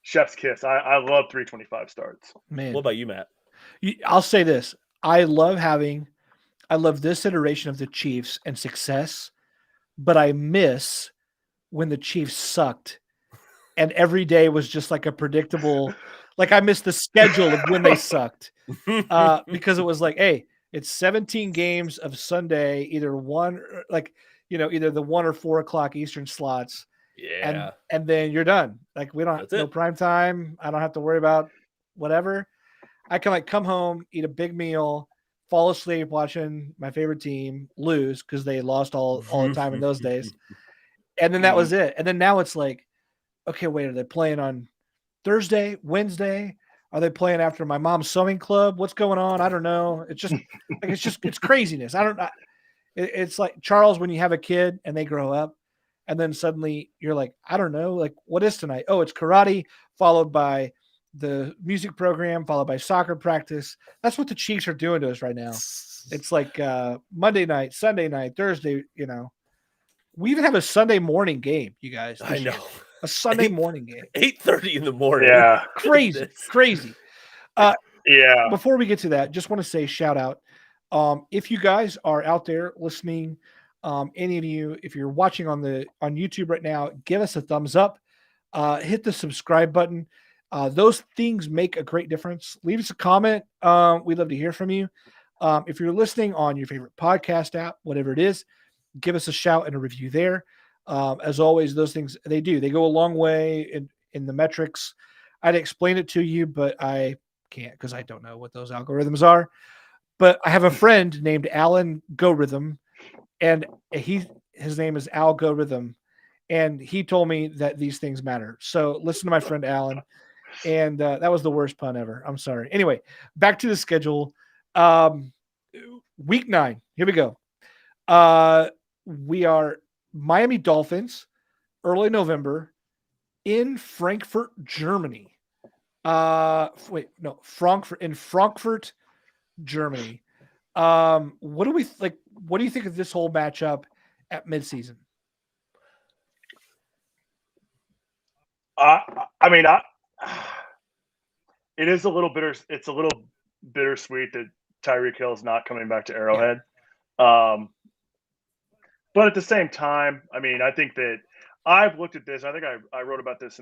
Chef's kiss. I love 3:25 starts. Man, what about you, Matt? I'll say this: I love this iteration of the Chiefs and success, but I miss when the Chiefs sucked and every day was just like a predictable, like I miss the schedule of when they sucked because it was like, hey, it's 17 games of Sunday, either the 1 or 4 o'clock Eastern slots. Yeah. And then you're done. Like we don't have no prime time. I don't have to worry about whatever. I can like come home, eat a big meal, fall asleep watching my favorite team lose because they lost all the time in those days. And then that was it. And then now it's like, okay, wait, are they playing on Thursday, Wednesday? Are they playing after my mom's sewing club? What's going on? I don't know. It's just it's craziness. It's like Charles, when you have a kid and they grow up and then suddenly you're like, I don't know, like what is tonight? Oh, it's karate followed by the music program, followed by soccer practice. That's what the Chiefs are doing to us right now. It's like Monday night, Sunday night, Thursday, we even have a Sunday morning game, you guys. I know. A Sunday morning game. 8:30 in the morning. Yeah. Crazy. Yeah. Before we get to that, just want to say shout out. If you guys are out there listening, any of you, if you're watching on YouTube right now, give us a thumbs up. Hit the subscribe button. Those things make a great difference. Leave us a comment. We'd love to hear from you. If you're listening on your favorite podcast app, whatever it is, give us a shout and a review there. As always, those things, they go a long way in the metrics. I'd explain it to you, but I can't because I don't know what those algorithms are. But I have a friend named Alan Go Rhythm, and his name is Al Go Rhythm, and he told me that these things matter. So listen to my friend Alan. And that was the worst pun ever. I'm sorry. Anyway, back to the schedule. Week 9. Here we go. We are Miami Dolphins, early November, in Frankfurt, Germany. Frankfurt, Germany. What do we like? What do you think of this whole matchup at midseason? It is a little bitter. It's a little bittersweet that Tyreek Hill is not coming back to Arrowhead. Yeah. But at the same time, I mean, I think that I've looked at this. I think I wrote about this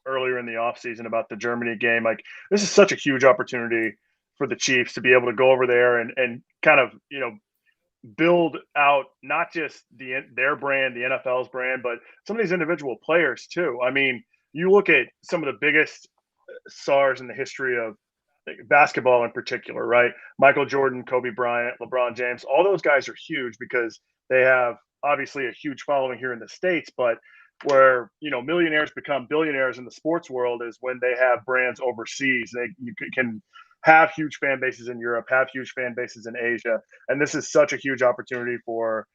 earlier in the offseason about the Germany game. Like, this is such a huge opportunity for the Chiefs to be able to go over there and kind of, build out not just their brand, the NFL's brand, but some of these individual players too. I mean, you look at some of the biggest stars in the history of basketball in particular, right? Michael Jordan, Kobe Bryant, LeBron James, all those guys are huge because they have obviously a huge following here in the States, but where, millionaires become billionaires in the sports world is when they have brands overseas. You can have huge fan bases in Europe, have huge fan bases in Asia. And this is such a huge opportunity for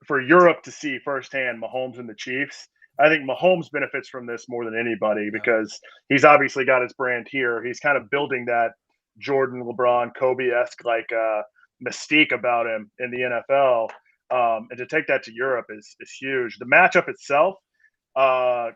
Europe to see firsthand Mahomes and the Chiefs. I think Mahomes benefits from this more than anybody because he's obviously got his brand here. He's kind of building that Jordan, LeBron, Kobe-esque mystique about him in the NFL. And to take that to Europe is huge. The matchup itself, kind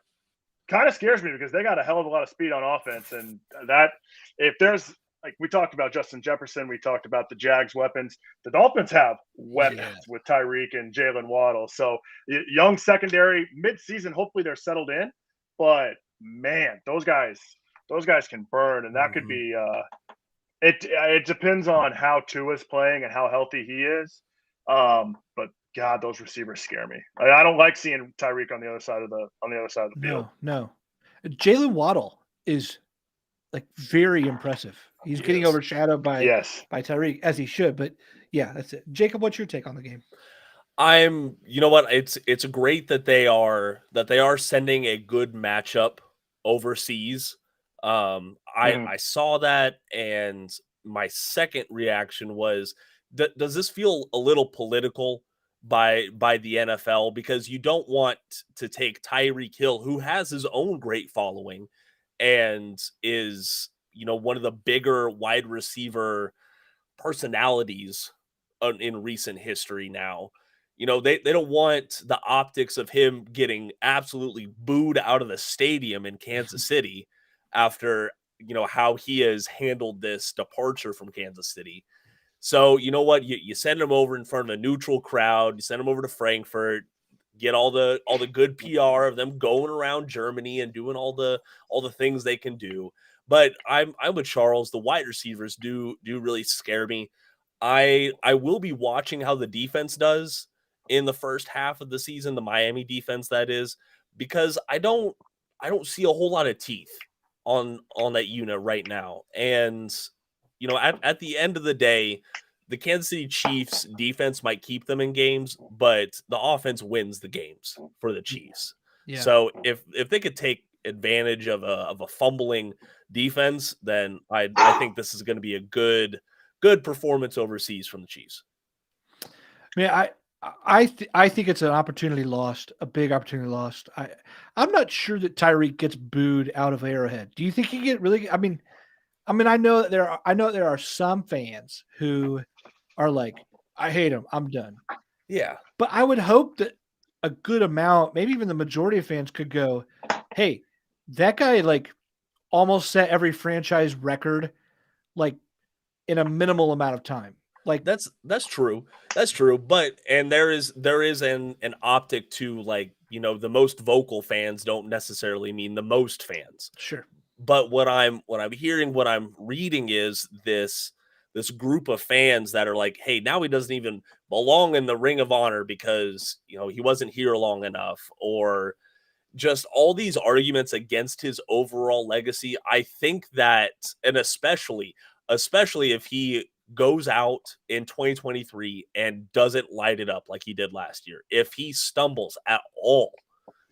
kind of scares me because they got a hell of a lot of speed on offense, and that if there's like we talked about Justin Jefferson, we talked about the Jags weapons. The Dolphins have weapons with Tyreek and Jalen Waddle. So young secondary mid-season. Hopefully they're settled in, but man, those guys can burn, and that could be. It depends on how Tua's playing and how healthy he is. But God, those receivers scare me. I don't like seeing Tyreek on the other side of the field. No. Jalen Waddle is like very impressive. He's getting overshadowed by Tyreek, as he should. But yeah, that's it. Jacob, what's your take on the game? You know what? It's great that they are sending a good matchup overseas. I saw that, and my second reaction was, does this feel a little political by the NFL? Because you don't want to take Tyreek Hill, who has his own great following and is, one of the bigger wide receiver personalities in recent history now. They don't want the optics of him getting absolutely booed out of the stadium in Kansas City after, how he has handled this departure from Kansas City. So, you know what? You send him over in front of a neutral crowd. You send him over to Frankfurt, get all the good PR of them going around Germany and doing all the things they can do. But I'm with Charles. The wide receivers do really scare me. I will be watching how the defense does in the first half of the season, the Miami defense, that is, because I don't see a whole lot of teeth on that unit right now. And, at the end of the day, the Kansas City Chiefs defense might keep them in games, but the offense wins the games for the Chiefs. Yeah. So if they could take advantage of a fumbling defense, then I think this is going to be a good performance overseas from the Chiefs. I think it's an opportunity lost, a big opportunity lost. I'm not sure that Tyreek gets booed out of Arrowhead. Do you think he get really? I mean, I know that there are some fans who are like, I hate him, I'm done. Yeah, but I would hope that a good amount, maybe even the majority of fans, could go, hey, that guy like almost set every franchise record, like in a minimal amount of time. Like that's true. That's true. But and there is an optic to, like, the most vocal fans don't necessarily mean the most fans. Sure. But what I'm hearing, what I'm reading is this group of fans that are like, hey, now he doesn't even belong in the Ring of Honor because, he wasn't here long enough, or just all these arguments against his overall legacy. I think that, and especially if he goes out in 2023 and doesn't light it up like he did last year, if he stumbles at all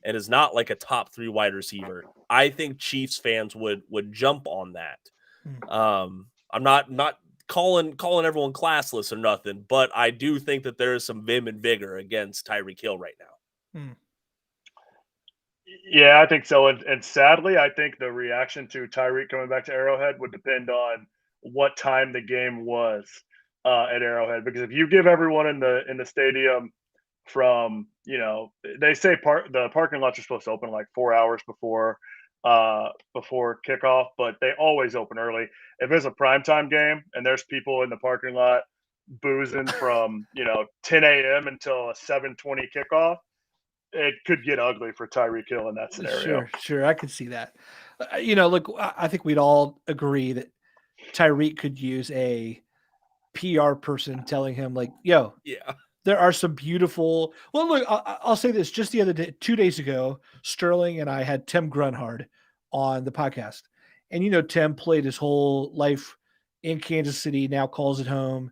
and is not like a top 3 wide receiver, I think Chiefs fans would jump on that. I'm not calling everyone classless or nothing, but I do think that there is some vim and vigor against Tyreek Hill right now. Yeah, I think so. And sadly, I think the reaction to Tyreek coming back to Arrowhead would depend on what time the game was at Arrowhead. Because if you give everyone in the stadium from, they say the parking lots are supposed to open like 4 hours before kickoff, but they always open early. If it's a primetime game and there's people in the parking lot boozing from 10 a.m. until a 7:20 kickoff, it could get ugly for Tyreek Hill in that scenario. Sure, I could see that. Look, I think we'd all agree that Tyreek could use a PR person telling him, like, yo, yeah, there are some beautiful. Well, look, I'll say this. Just the other day, 2 days ago, Sterling and I had Tim Grunhard on the podcast. And, Tim played his whole life in Kansas City, now calls it home,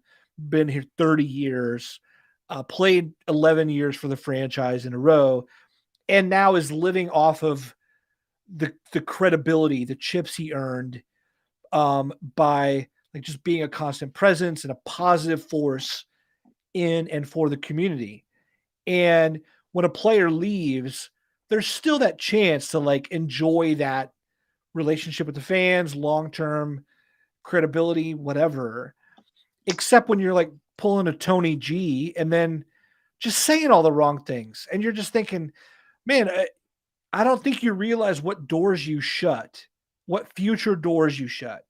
been here 30 years, played 11 years for the franchise in a row, and now is living off of the credibility, the chips he earned by like just being a constant presence and a positive force in and for the community. And when a player leaves, there's still that chance to like enjoy that relationship with the fans, long-term credibility, whatever, except when you're like pulling a Tony G and then just saying all the wrong things. And you're just thinking, man, I don't think you realize what doors you shut, what future doors you shut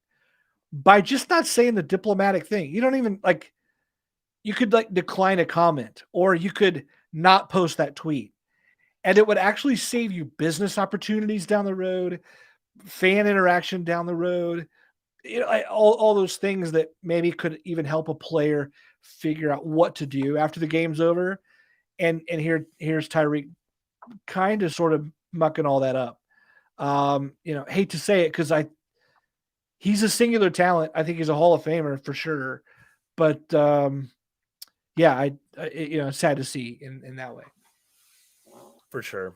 by just not saying the diplomatic thing. You don't even like, you could like decline a comment or you could not post that tweet and it would actually save you business opportunities down the road, fan interaction down the road, all those things that maybe could even help a player figure out what to do after the game's over. And here's Tyreek kind of sort of mucking all that up. Hate to say it because he's a singular talent. I think he's a Hall of Famer for sure. But sad to see in that way. For sure.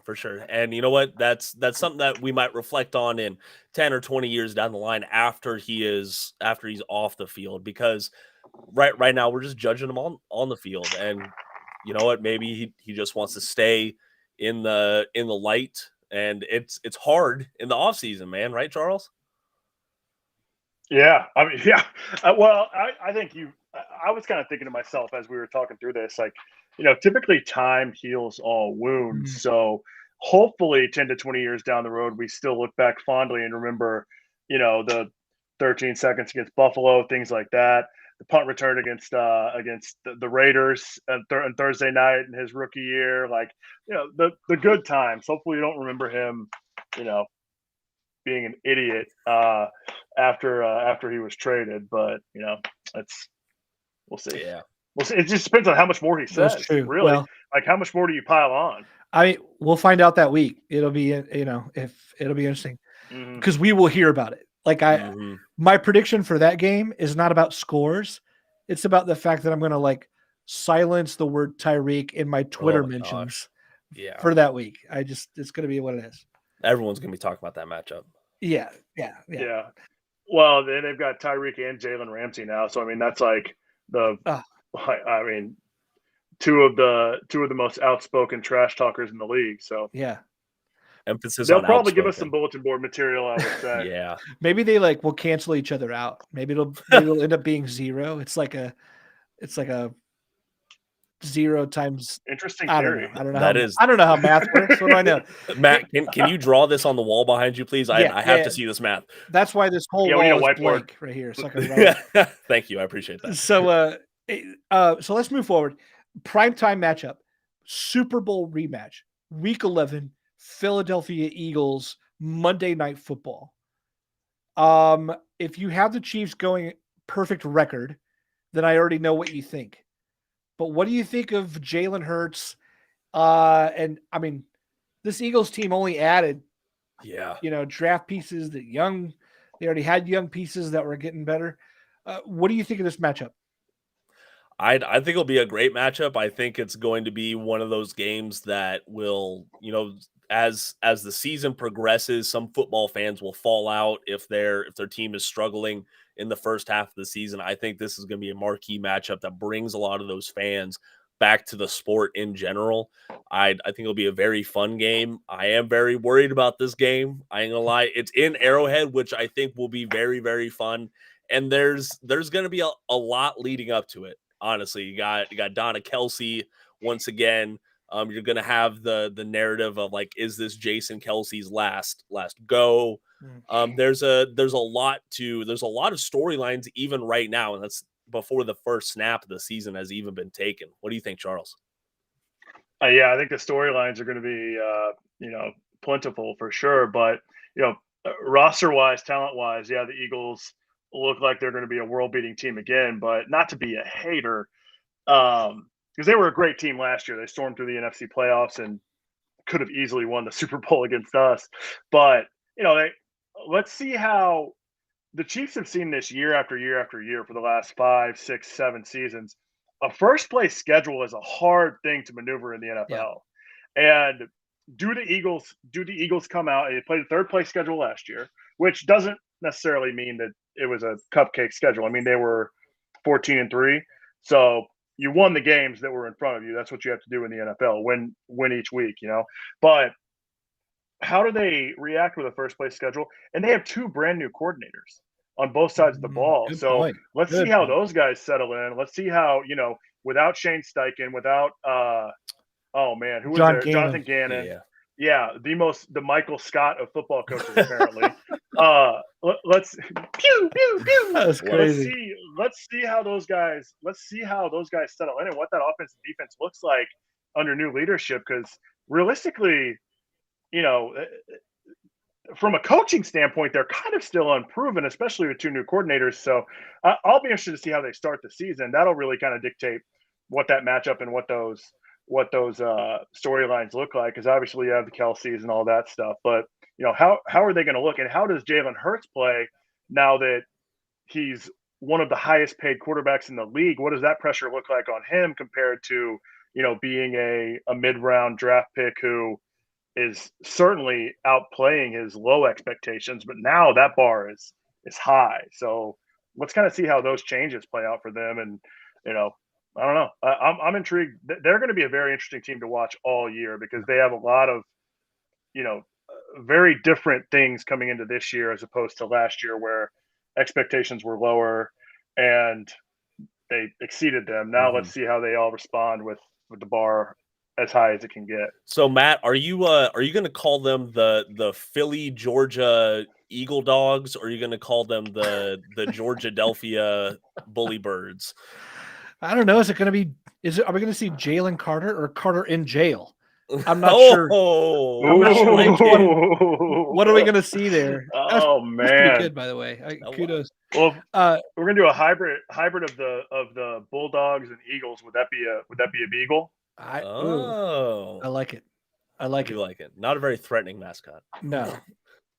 And you know what? That's something that we might reflect on in 10 or 20 years down the line after he's off the field, because right now we're just judging him on the field. And you know what? Maybe he just wants to stay in the light, and it's hard in the off season, man, right, Charles? Yeah. I mean, yeah. Well, I think I was kind of thinking to myself as we were talking through this, like, typically time heals all wounds. So hopefully 10 to 20 years down the road, we still look back fondly and remember, the 13 seconds against Buffalo, things like that. The punt return against the Raiders on Thursday night in his rookie year, like, the good times. Hopefully you don't remember him, being an idiot after he was traded. But we'll see. Yeah. Well, it just depends on how much more he says. That's true. Really, well, like how much more do you pile on? I mean, we'll find out that week. It'll be, if it'll be interesting because we will hear about it. Like my prediction for that game is not about scores. It's about the fact that I'm going to like silence the word Tyreek in my Twitter mentions for that week. It's going to be what it is. Everyone's going to be talking about that matchup. Yeah. Well, they've got Tyreek and Jalen Ramsey now. So, I mean, that's like two of the most outspoken trash talkers in the league. So yeah, emphasis. They'll probably give us some bulletin board material, I would say. Yeah, maybe they will cancel each other out. Maybe it'll end up being 0. It's like a 0 times. Interesting theory. I don't know. I don't know how math works. What do I know? Matt, can you draw this on the wall behind you, please? I have to see this math. That's why this whole wall is blank right here. So I can Thank you. I appreciate that. So let's move forward. Primetime matchup, Super Bowl rematch, Week 11, Philadelphia Eagles, Monday Night Football. If you have the Chiefs going perfect record, then I already know what you think. But what do you think of Jalen Hurts? And I mean, this Eagles team only added, draft pieces they already had young pieces that were getting better. What do you think of this matchup? I think it'll be a great matchup. I think it's going to be one of those games that will, as the season progresses, some football fans will fall out if their team is struggling in the first half of the season. I think this is going to be a marquee matchup that brings a lot of those fans back to the sport in general. I think it'll be a very fun game. I am very worried about this game. I ain't gonna lie. It's in Arrowhead, which I think will be very, very fun. And there's going to be a lot leading up to it. Honestly, you got Donna Kelsey once again. You're going to have the narrative of like, is this Jason Kelsey's last go? There's a lot of storylines even right now, and that's before the first snap of the season has even been taken. What do you think, Charles? I think the storylines are going to be plentiful for sure, but roster wise, talent wise, the Eagles look like they're going to be a world-beating team again, but not to be a hater, because they were a great team last year. They stormed through the NFC playoffs and could have easily won the Super Bowl against us. But, let's see how the Chiefs have seen this year after year after year for the last 5, 6, 7 seasons. A first-place schedule is a hard thing to maneuver in the NFL. Yeah. And do the Eagles come out? They played a third-place schedule last year, which doesn't necessarily mean that it was a cupcake schedule. I mean, they were 14-3, so you won the games that were in front of you. That's what you have to do in the NFL: win each week, But how do they react with a first place schedule? And they have 2 brand new coordinators on both sides of the ball. Good so point. Let's see how those guys settle in. Let's see how without Shane Steichen, without who was there? Jonathan Gannon. the Michael Scott of football coaches, apparently. Let's pew pew pew. That's crazy. Let's see how those guys settle in and what that offense and defense looks like under new leadership. Because realistically, from a coaching standpoint, they're kind of still unproven, especially with two new coordinators. So I'll be interested to see how they start the season. That'll really kind of dictate what that matchup and what those storylines look like. Because obviously you have the Kelseys and all that stuff, but how are they going to look, and how does Jalen Hurts play now that he's one of the highest paid quarterbacks in the league? What does that pressure look like on him compared to being a mid-round draft pick who is certainly outplaying his low expectations, but now that bar is high. So let's kind of see how those changes play out for them. And, I don't know. I'm intrigued. They're going to be a very interesting team to watch all year because they have a lot of, very different things coming into this year as opposed to last year where expectations were lower and they exceeded them. Now let's see how they all respond with the bar as high as it can get. So Matt, are you going to call them the Philly Georgia Eagle Dogs, or are you going to call them the Georgia Delphia Bully Birds? I don't know. Are we going to see Jalen Carter or Carter in jail? I'm not sure. I'm not sure. What are we going to see there? That's pretty good, by the way. Kudos. Well, we're going to do a hybrid of the Bulldogs and Eagles. Would that be a Beagle? I like it. I like it. You like it. Not a very threatening mascot. No.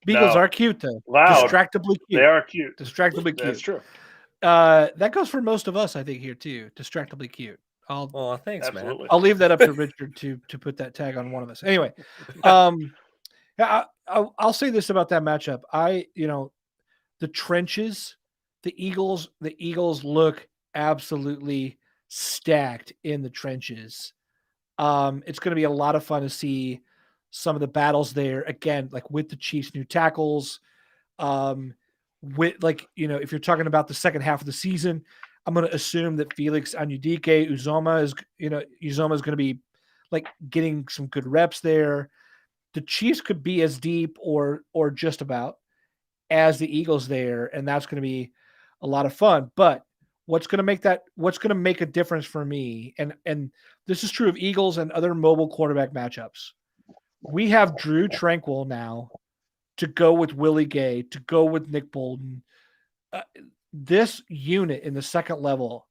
Beagles are cute, though. Loud. Distractibly cute. They are cute. Distractibly cute. That's true. That goes for most of us, I think, here, too. Distractibly cute. Thanks, absolutely. man. I'll leave that up to Richard to put that tag on one of us. Anyway, I'll say this about that matchup. The trenches, the Eagles look absolutely stacked in the trenches. It's going to be a lot of fun to see some of the battles there again, like with the Chiefs' new tackles. If you're talking about the second half of the season, I'm going to assume that Felix Anudike Uzoma is going to be like getting some good reps there. The Chiefs could be as deep or just about as the Eagles there, and that's going to be a lot of fun. But what's going to make a difference for me, and this is true of Eagles and other mobile quarterback matchups. We have Drew Tranquil now to go with Willie Gay, to go with Nick Bolton. This unit in the second level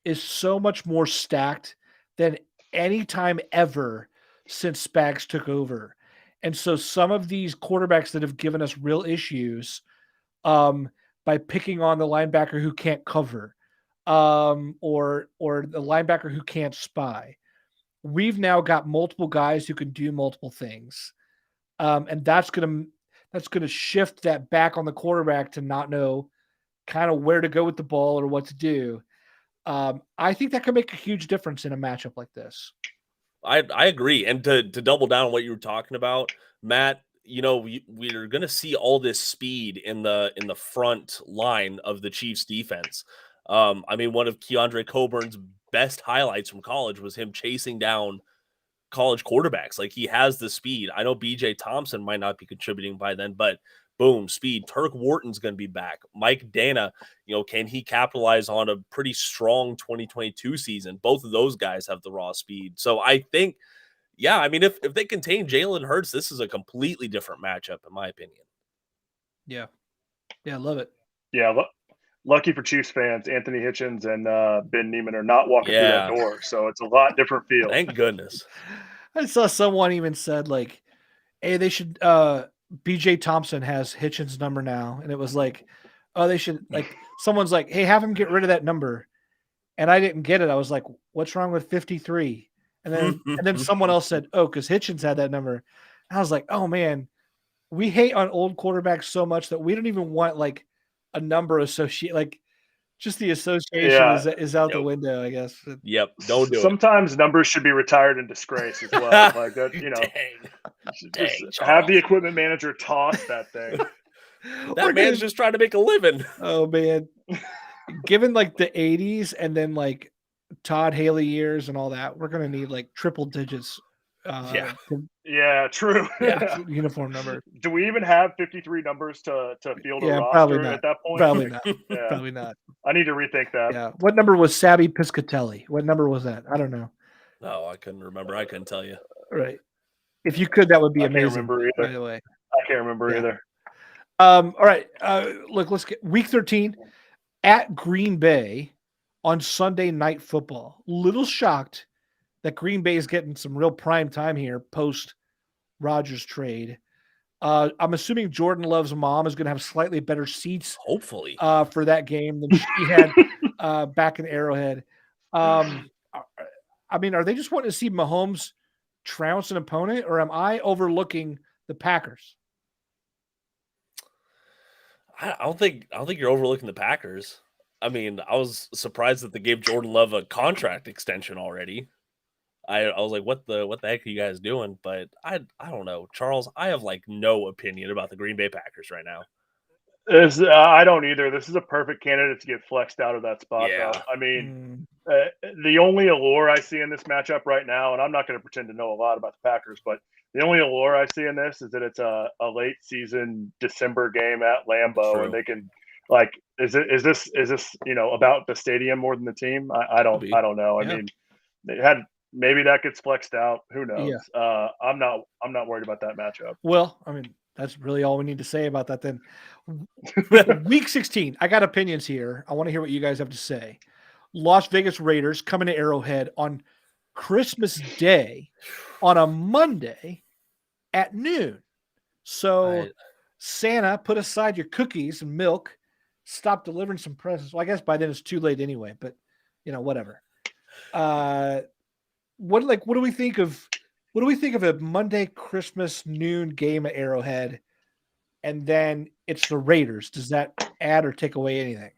is so much more stacked than any time ever since Spags took over. And so some of these quarterbacks that have given us real issues by picking on the linebacker who can't cover or the linebacker who can't spy, we've now got multiple guys who can do multiple things. And that's going to shift that back on the quarterback to not know kind of where to go with the ball or what to do. I think that could make a huge difference in a matchup like this. I agree. And to double down on what you were talking about, Matt, we're going to see all this speed in the front line of the Chiefs defense. One of Keandre Coburn's best highlights from college was him chasing down college quarterbacks. Like, he has the speed. I know BJ Thompson might not be contributing by then, but boom, speed. Turk Wharton's going to be back. Mike Dana, can he capitalize on a pretty strong 2022 season? Both of those guys have the raw speed. So I think, if they contain Jalen Hurts, this is a completely different matchup, in my opinion. Yeah. Yeah, I love it. Yeah, lucky for Chiefs fans, Anthony Hitchens and Ben Neiman are not walking through that door, so it's a lot different feel. Thank goodness. I saw someone even said, like, hey, they should BJ Thompson has Hitchens' number now. And it was like, oh, they should, like, someone's like, hey, have him get rid of that number. And I didn't get it. I was like, what's wrong with 53? And then someone else said, oh, because Hitchens had that number. And I was like, oh, man, we hate on old quarterbacks so much that we don't even want, like, a number associate, like, just the association is out the window, I guess. Yep. Don't do Sometimes numbers should be retired in disgrace as well. Like that, just have the equipment manager toss that thing. That man's just trying to make a living. Oh, man. Given like the 80s and then like Todd Haley years and all that, we're going to need like triple digits Yeah, true. uniform number. Do we even have 53 numbers to field a Yeah, roster probably not. at that point? Probably Like, not. yeah, Probably not. I need to rethink that. Yeah. What number was Sabby Piscatelli? What number was that? I don't know. No, I couldn't remember. I couldn't tell you. Right. If you could, that would be I amazing. can't remember either. By the way. I can't remember either. All right. Look, let's get week 13 at Green Bay on Sunday Night Football. Little shocked that Green Bay is getting some real prime time here post Rodgers trade. I'm assuming Jordan Love's mom is going to have slightly better seats, hopefully, for that game than she had back in Arrowhead. I mean, are they just wanting to see Mahomes trounce an opponent, or am I overlooking the Packers? I don't think you're overlooking the Packers. I mean, I was surprised that they gave Jordan Love a contract extension already. I was like, what the heck are you guys doing? But I don't know, Charles. I have like no opinion about the Green Bay Packers right now. I don't either. This is a perfect candidate to get flexed out of that spot, though. I mean, the only allure I see in this matchup right now, and I'm not going to pretend to know a lot about the Packers, but the only allure I see in this is that it's a late season December game at Lambeau, and they can is this about the stadium more than the team? I don't know. I mean, maybe that gets flexed out. Who knows? Yeah. I'm not worried about that matchup. Well, I mean, that's really all we need to say about that then. Week 16, I got opinions here. I want to hear what you guys have to say. Las Vegas Raiders coming to Arrowhead on Christmas Day on a Monday at noon. So Santa, put aside your cookies and milk, stop delivering some presents. Well, I guess by then it's too late anyway, but whatever. What do we think of a Monday Christmas noon game at Arrowhead, and then it's the Raiders? Does that add or take away anything?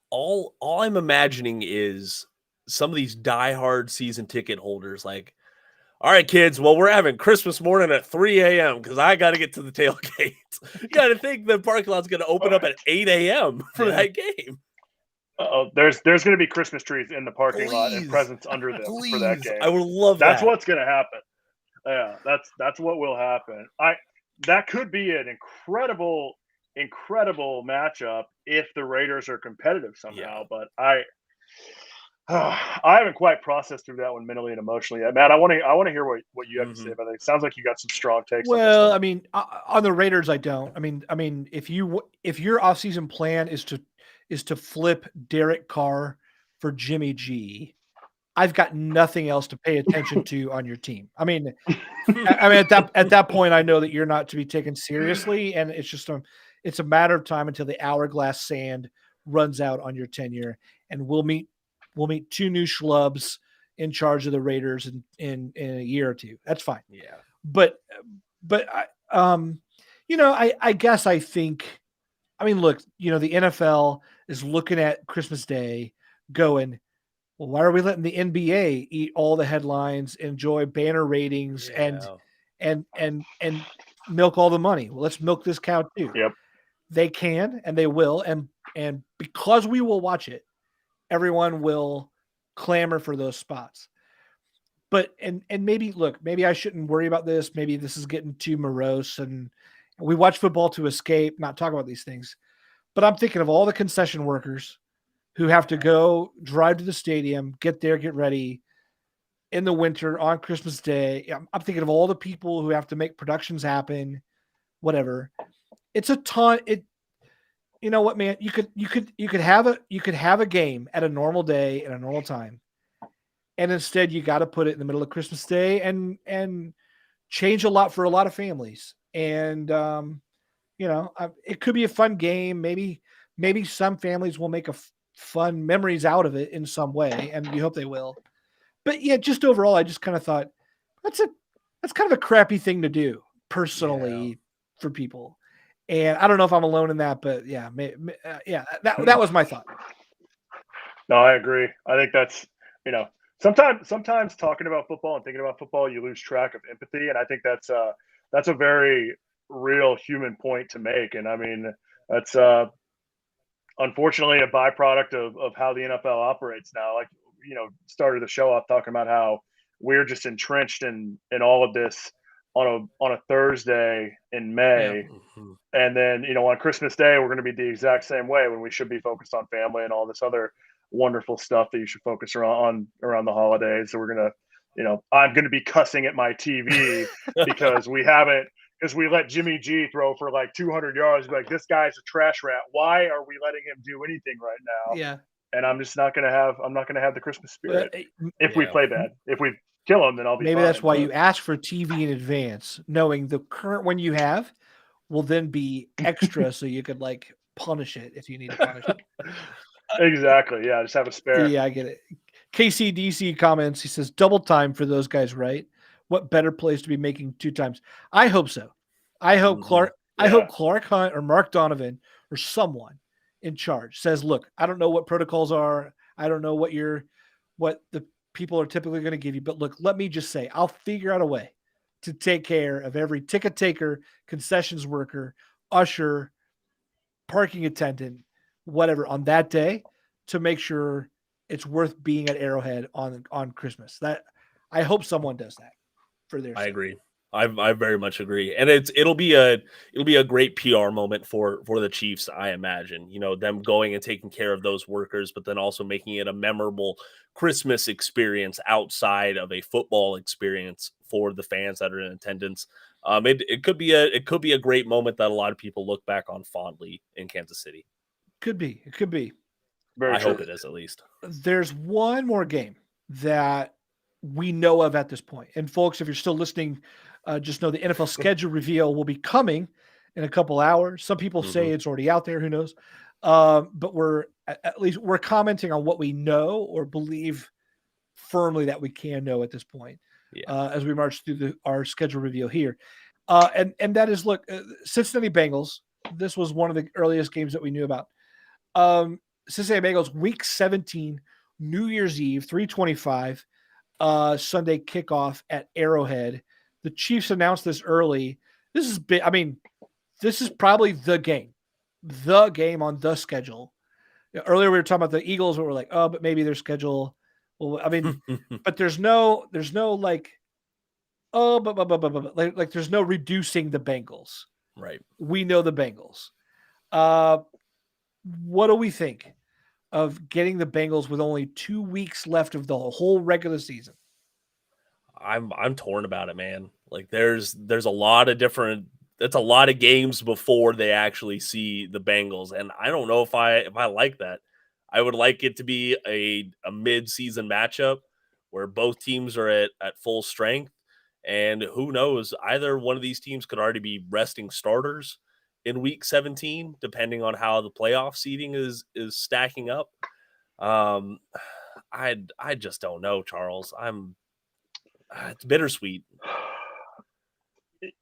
All I'm imagining is some of these diehard season ticket holders like, all right, kids, well, we're having Christmas morning at 3 a.m. because I got to get to the tailgate. You got to think the parking lot's going to open up at 8 a.m. for that game. There's going to be Christmas trees in the parking lot and presents under them for that game. I would love that. That's what's going to happen. Yeah, that's what will happen. That could be an incredible matchup if the Raiders are competitive somehow. But I haven't quite processed through that one mentally and emotionally yet. Matt, I want to hear what you have to say about it. It sounds like you got some strong takes. Well, I mean, on the Raiders, I don't. I mean, if your offseason plan is to flip Derek Carr for Jimmy G, I've got nothing else to pay attention to on your team. I mean, at that point, I know that you're not to be taken seriously, and it's a matter of time until the hourglass sand runs out on your tenure, and we'll meet two new schlubs in charge of the Raiders in a year or two. That's fine. Yeah, but I guess I think. I mean, look, the NFL is looking at Christmas Day, going, well, why are we letting the NBA eat all the headlines, enjoy banner ratings, and milk all the money? Well, let's milk this cow too. Yep. They can and they will, and because we will watch it, everyone will clamor for those spots. But and maybe I shouldn't worry about this. Maybe this is getting too morose, and we watch football to escape, not talk about these things. But I'm thinking of all the concession workers who have to go drive to the stadium, get there, get ready in the winter on Christmas Day. I'm thinking of all the people who have to make productions happen, whatever. It's a ton. You know what, man? You could have a game at a normal day at a normal time, and instead you got to put it in the middle of Christmas Day and change a lot for a lot of families. And it could be a fun game. Maybe some families will make fun memories out of it in some way, and you hope they will. But yeah, just overall, I just kind of thought that's kind of a crappy thing to do personally for people. And I don't know if I'm alone in that, but that was my thought. No, I agree. I think that's sometimes talking about football and thinking about football, you lose track of empathy, and I think that's a very real human point to make. And I mean, that's unfortunately a byproduct of how the NFL operates now. Like, started the show off talking about how we're just entrenched in all of this on a Thursday in May. Mhm. And then, on Christmas Day, we're going to be the exact same way when we should be focused on family and all this other wonderful stuff that you should focus around the holidays. So we're going to, I'm going to be cussing at my TV because we let Jimmy G throw for like 200 yards. Like, this guy's a trash rat. Why are we letting him do anything right now? Yeah. And I'm not going to have the Christmas spirit if we Yeah. play bad. If we kill him, then I'll be Maybe fine. that's why you ask for TV in advance, knowing the current one you have will then be extra, so you could like punish it if you need to punish it. Exactly. Yeah, just have a spare. Yeah, I get it. KCDC comments. He says double time for those guys, right? What better place to be making 2 times? I hope so. I hope Clark. I hope Clark Hunt or Mark Donovan or someone in charge says, "Look, I don't know what protocols are. I don't know what the people are typically going to give you, but look, let me just say, I'll figure out a way to take care of every ticket taker, concessions worker, usher, parking attendant, whatever on that day to make sure it's worth being at Arrowhead on Christmas." That I hope someone does that for their I sake. agree. I very much agree, and it'll be a great PR moment for the Chiefs. I imagine, them going and taking care of those workers, but then also making it a memorable Christmas experience outside of a football experience for the fans that are in attendance. It could be a great moment that a lot of people look back on fondly in Kansas City. It could be. Very I true. hope it is, at least. There's one more game that we know of at this point. And folks, if you're still listening, just know the NFL schedule reveal will be coming in a couple hours. Some people say it's already out there. Who knows? But we're commenting on what we know or believe firmly that we can know at this point. As we march through our schedule reveal here. And that is, look, Cincinnati Bengals. This was one of the earliest games that we knew about. Cincinnati Bengals, Week 17, New Year's Eve, 3:25, Sunday kickoff at Arrowhead. The Chiefs announced this early. This is big. I mean, this is probably the game on the schedule. Earlier we were talking about the Eagles, where we're like, oh, but maybe their schedule. Well, I mean, but there's no like, oh, but like there's no reducing the Bengals. Right. We know the Bengals. What do we think of getting the Bengals with only 2 weeks left of the whole regular season? I'm torn about it, man. Like there's a lot of different. It's a lot of games before they actually see the Bengals, and I don't know if I like that. I would like it to be a mid-season matchup where both teams are at full strength, and who knows, either one of these teams could already be resting starters in Week 17, depending on how the playoff seeding is stacking up. I just don't know, Charles. It's bittersweet.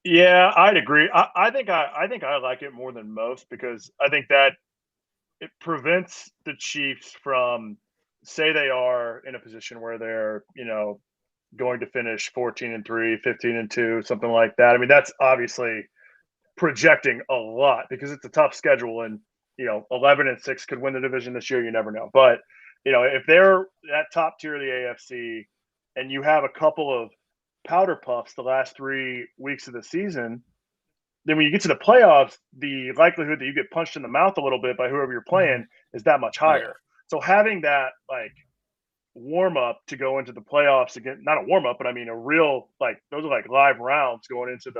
Yeah, I'd agree. I think I like it more than most because I think that it prevents the Chiefs from, say they are in a position where they're, going to finish 14-3, 15-2, something like that. I mean, that's obviously projecting a lot because it's a tough schedule, and 11-6 could win the division this year. You never know. But if they're at top tier of the AFC and you have a couple of powder puffs the last 3 weeks of the season, then when you get to the playoffs, the likelihood that you get punched in the mouth a little bit by whoever you're playing is that much higher. Yeah. So having that like warm up to go into the playoffs again, not a warm up, but I mean a real, like, those are like live rounds going into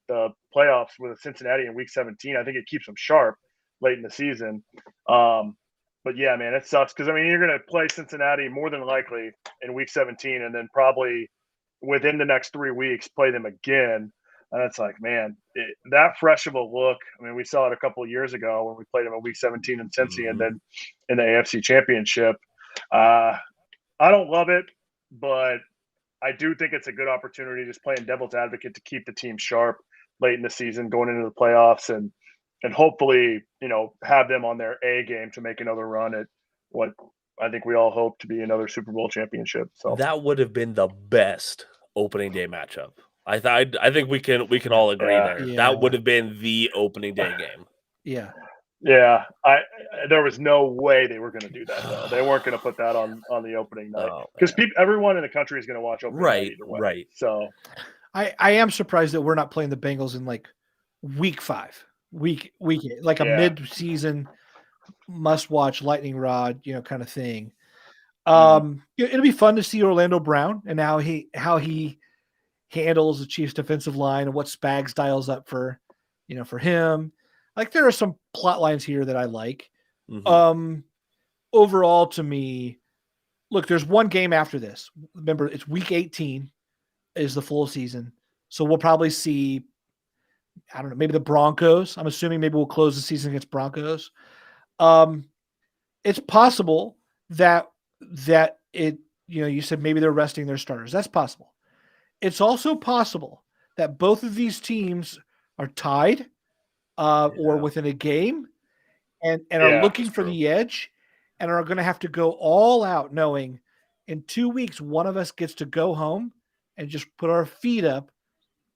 the playoffs with Cincinnati in Week 17. I think it keeps them sharp late in the season. But yeah, man, it sucks because I mean you're going to play Cincinnati more than likely in Week 17, and then probably within the next 3 weeks play them again. And it's like, man, that fresh of a look. I mean, we saw it a couple of years ago when we played them in Week 17 in Cincy, and then in the AFC Championship. I don't love it, but I do think it's a good opportunity, just playing devil's advocate, to keep the team sharp late in the season, going into the playoffs, and hopefully, have them on their A game to make another run at what I think we all hope to be another Super Bowl championship. So that would have been the best opening day matchup. I think we can all agree there. Yeah. That would have been the opening day game. Yeah. Yeah, there was no way they were going to do that though. They weren't going to put that on the opening night because everyone in the country is going to watch opening night either way. Right. So I am surprised that we're not playing the Bengals in like week 5, week 8, like a mid-season must-watch lightning rod, kind of thing. It'll be fun to see Orlando Brown and how he handles the Chiefs' defensive line and what Spags dials up for him. Like there are some plot lines here that I like. Overall, to me, look, there's one game after this. Remember, it's week 18 is the full season, so we'll probably see. I don't know, maybe the Broncos. I'm assuming maybe we'll close the season against Broncos. It's possible that it, you said maybe they're resting their starters. That's possible. It's also possible that both of these teams are tied or within a game and are looking for the edge and are going to have to go all out knowing in 2 weeks, one of us gets to go home and just put our feet up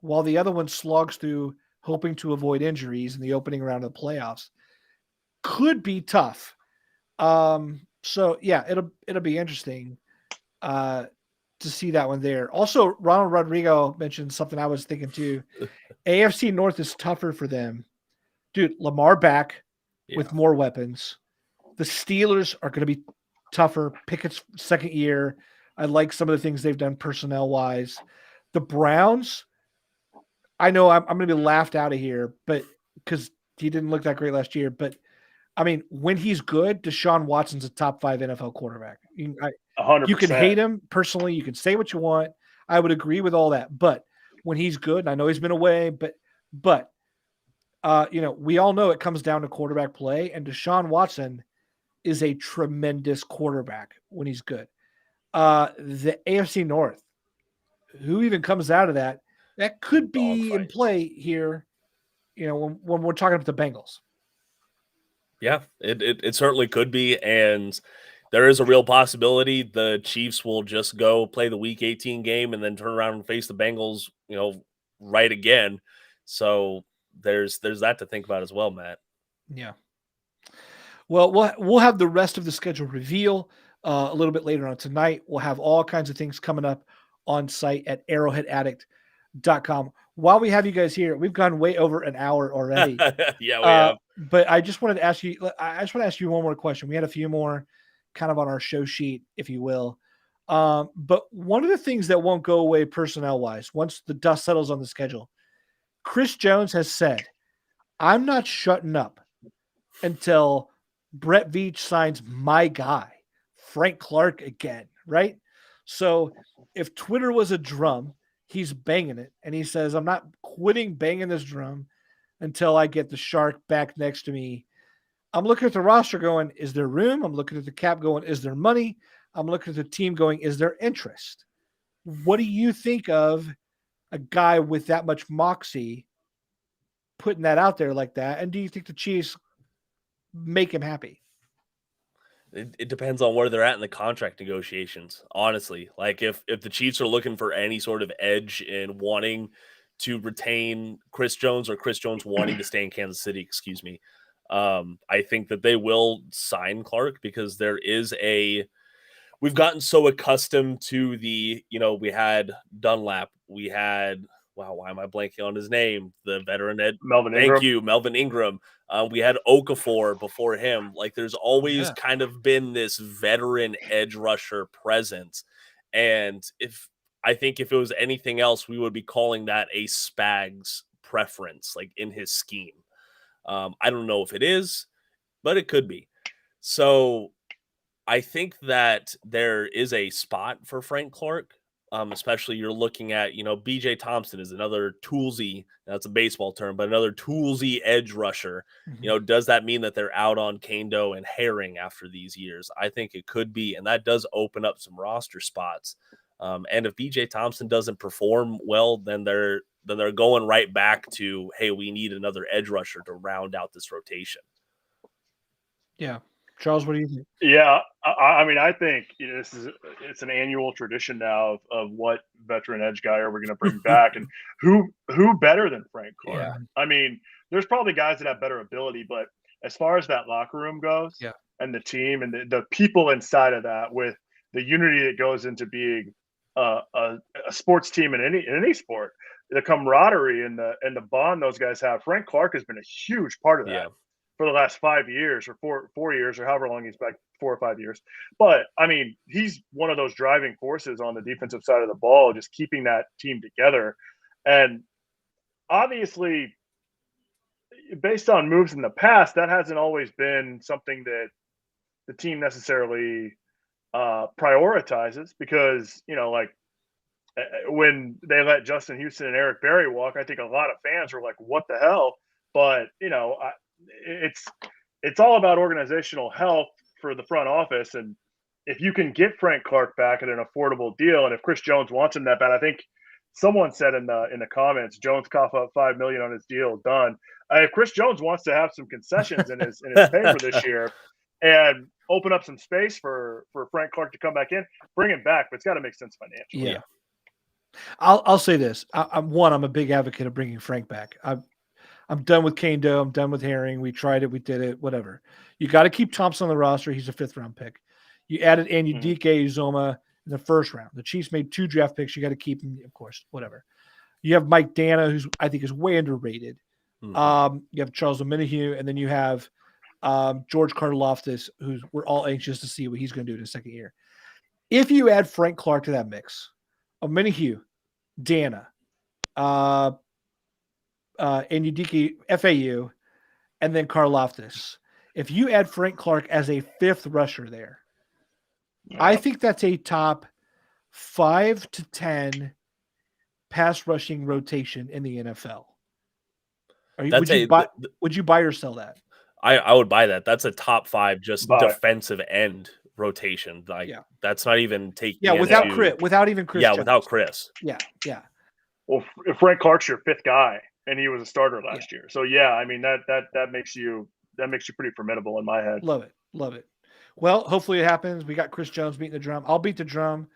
while the other one slogs through hoping to avoid injuries in the opening round of the playoffs. Could be tough. So yeah, it'll be interesting to see that one there. Also, Ronald Rodrigo mentioned something I was thinking too. AFC North is tougher for them. Dude, Lamar back with more weapons. The Steelers are going to be tougher. Pickett's second year. I like some of the things they've done personnel-wise. The Browns, I know I'm going to be laughed out of here, but because he didn't look that great last year. But, I mean, when he's good, Deshaun Watson's a top 5 NFL quarterback. 100%. You can hate him personally. You can say what you want. I would agree with all that. But when he's good, and I know he's been away, but we all know it comes down to quarterback play, and Deshaun Watson is a tremendous quarterback when he's good. The AFC North, who even comes out of that could be in play here, when we're talking about the Bengals. Yeah, it certainly could be, and there is a real possibility the Chiefs will just go play the Week 18 game and then turn around and face the Bengals, right again. So there's that to think about as well, Matt. Yeah. Well, we'll have the rest of the schedule reveal a little bit later on tonight. We'll have all kinds of things coming up on site at arrowheadaddict.com. While we have you guys here, we've gone way over an hour already. Yeah, we have. But I just wanted to ask you, one more question. We had a few more kind of on our show sheet, if you will. But one of the things that won't go away personnel-wise, once the dust settles on the schedule, Chris Jones has said, I'm not shutting up until Brett Veach signs my guy, Frank Clark, again, right? So if Twitter was a drum, he's banging it, and he says, I'm not quitting banging this drum until I get the shark back next to me. I'm looking at the roster going, is there room? I'm looking at the cap going, is there money? I'm looking at the team going, is there interest? What do you think of a guy with that much moxie putting that out there like that? And do you think the Chiefs make him happy? It depends on where they're at in the contract negotiations, honestly. Like if the Chiefs are looking for any sort of edge in wanting to retain Chris Jones or Chris Jones wanting to stay in Kansas City, excuse me, I think that they will sign Clark because we've gotten so accustomed to we had Dunlap, we had, wow, why am I blanking on his name? The veteran Melvin Ingram. Thank you, Melvin Ingram. We had Okafor before him. Like there's always kind of been this veteran edge rusher presence. And I think if it was anything else, we would be calling that a Spags preference, like in his scheme. I don't know if it is, but it could be. So I think that there is a spot for Frank Clark. Especially you're looking at, BJ Thompson is another toolsy, that's a baseball term, but another toolsy edge rusher. Mm-hmm. Does that mean that they're out on Kando and Herring after these years? I think it could be, and that does open up some roster spots. And if BJ Thompson doesn't perform well, then they're going right back to, hey, we need another edge rusher to round out this rotation. Yeah. Charles, what do you think? Yeah, I mean, I think it's an annual tradition now of what veteran edge guy are we going to bring back, and who better than Frank Clark? Yeah. I mean, there's probably guys that have better ability, but as far as that locker room goes, Yeah. and the team and the people inside of that, with the unity that goes into being a sports team in any sport, the camaraderie and the bond those guys have. Frank Clark has been a huge part of that for the last 5 years or 4 years or however long he's back, 4 or 5 years. But I mean, he's one of those driving forces on the defensive side of the ball, just keeping that team together. And obviously, based on moves in the past, that hasn't always been something that the team necessarily prioritizes, because, you know, like when they let Justin Houston and Eric Berry walk, I think a lot of fans were like, what the hell? But, you know, it's all about organizational health for the front office. And if you can get Frank Clark back at an affordable deal, and if Chris Jones wants him that bad, I think someone said in the comments, Jones cough up $5 million on his deal, done. If Chris Jones wants to have some concessions in his pay for this year and open up some space for Frank Clark to come back in, bring him back, but it's got to make sense financially. Yeah. I'll say this. I'm a big advocate of bringing Frank back. I'm done with Kane Doe. I'm done with Herring. We tried it. We did it. Whatever. You got to keep Thompson on the roster. He's a 5th-round pick. You added Anyudike Uzoma in the 1st round. The Chiefs made 2 draft picks. You got to keep him, of course. Whatever. You have Mike Dana, who's I think is way underrated. You have Charles O'Menihue, and then you have George Karlaftis, who's we're all anxious to see what he's going to do in his 2nd year. If you add Frank Clark to that mix, O'Menihue, Dana, Anyudike, FAU, and then Karlaftis. If you add Frank Clark as a 5th rusher there, I think that's a top 5 to 10 pass rushing rotation in the NFL. Would you buy or sell that? I would buy that. That's a top 5 just defensive end rotation. Like that's not even taking without Chris. Yeah, without Chris. Yeah. Well, Frank Clark's your 5th guy, and he was a starter last year. So I mean that makes you pretty formidable in my head. Love it. Well, hopefully it happens. We got Chris Jones beating the drum. I'll beat the drum.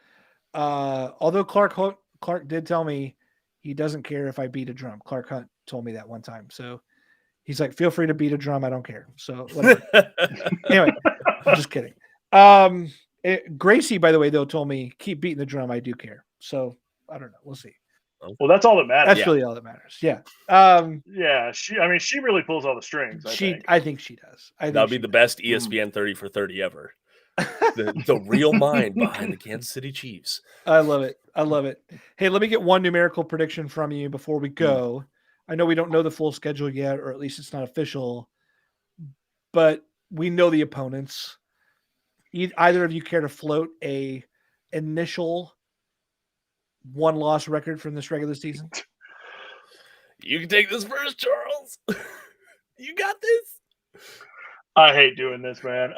Although Clark did tell me he doesn't care if I beat a drum. Clark Hunt told me that one time. So he's like, feel free to beat a drum. I don't care. So whatever. Anyway, I'm just kidding. Gracie, by the way, though, told me keep beating the drum. I do care. So I don't know. We'll see. Well, that's all that matters. That's really all that matters. Yeah. She really pulls all the strings. I think she does. That'll be the best ESPN 30 for 30 ever. The real mind behind the Kansas City Chiefs. I love it. Hey, let me get one numerical prediction from you before we go. I know we don't know the full schedule yet, or at least it's not official, but we know the opponents. Either of you care to float a initial 1-loss record from this regular season? You can take this first, Charles. You got this. I hate doing this, man.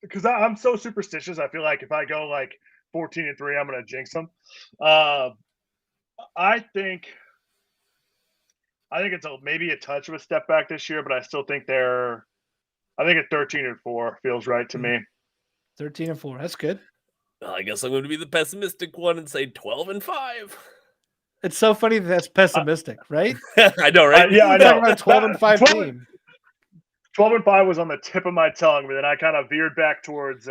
Because I'm so superstitious. I feel like if I go like 14-3, I'm going to jinx them. I think it's maybe a touch of a step back this year, but I still think I think at 13-4 feels right to me. 13-4. That's good. Well, I guess I'm going to be the pessimistic one and say 12-5. It's so funny that's pessimistic, right? I know, right? I know. About 12-5 team. 12-5 was on the tip of my tongue, but then I kind of veered back towards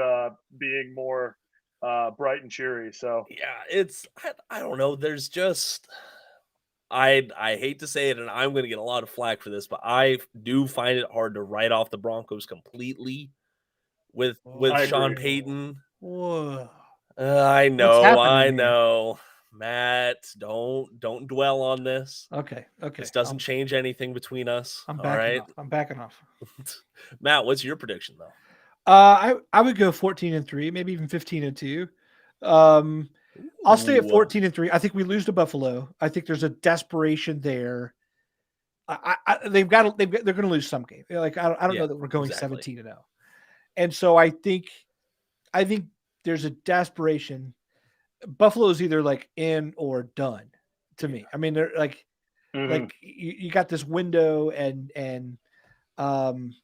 being more bright and cheery. So I don't know. There's just I hate to say it, and I'm going to get a lot of flack for this, but I do find it hard to write off the Broncos completely with Sean Payton. Whoa. I know. Matt, don't dwell on this. Okay. This doesn't change anything between us. I'm backing off. Matt, what's your prediction though? I would go 14-3, maybe even 15-2. I'll stay at 14-3. I think we lose to Buffalo. I think there's a desperation there. They're going to lose some game. Like I don't know that we're going 17-0, and so I think there's a desperation. Buffalo is either like in or done to me. I mean, they're like you got this window, and Von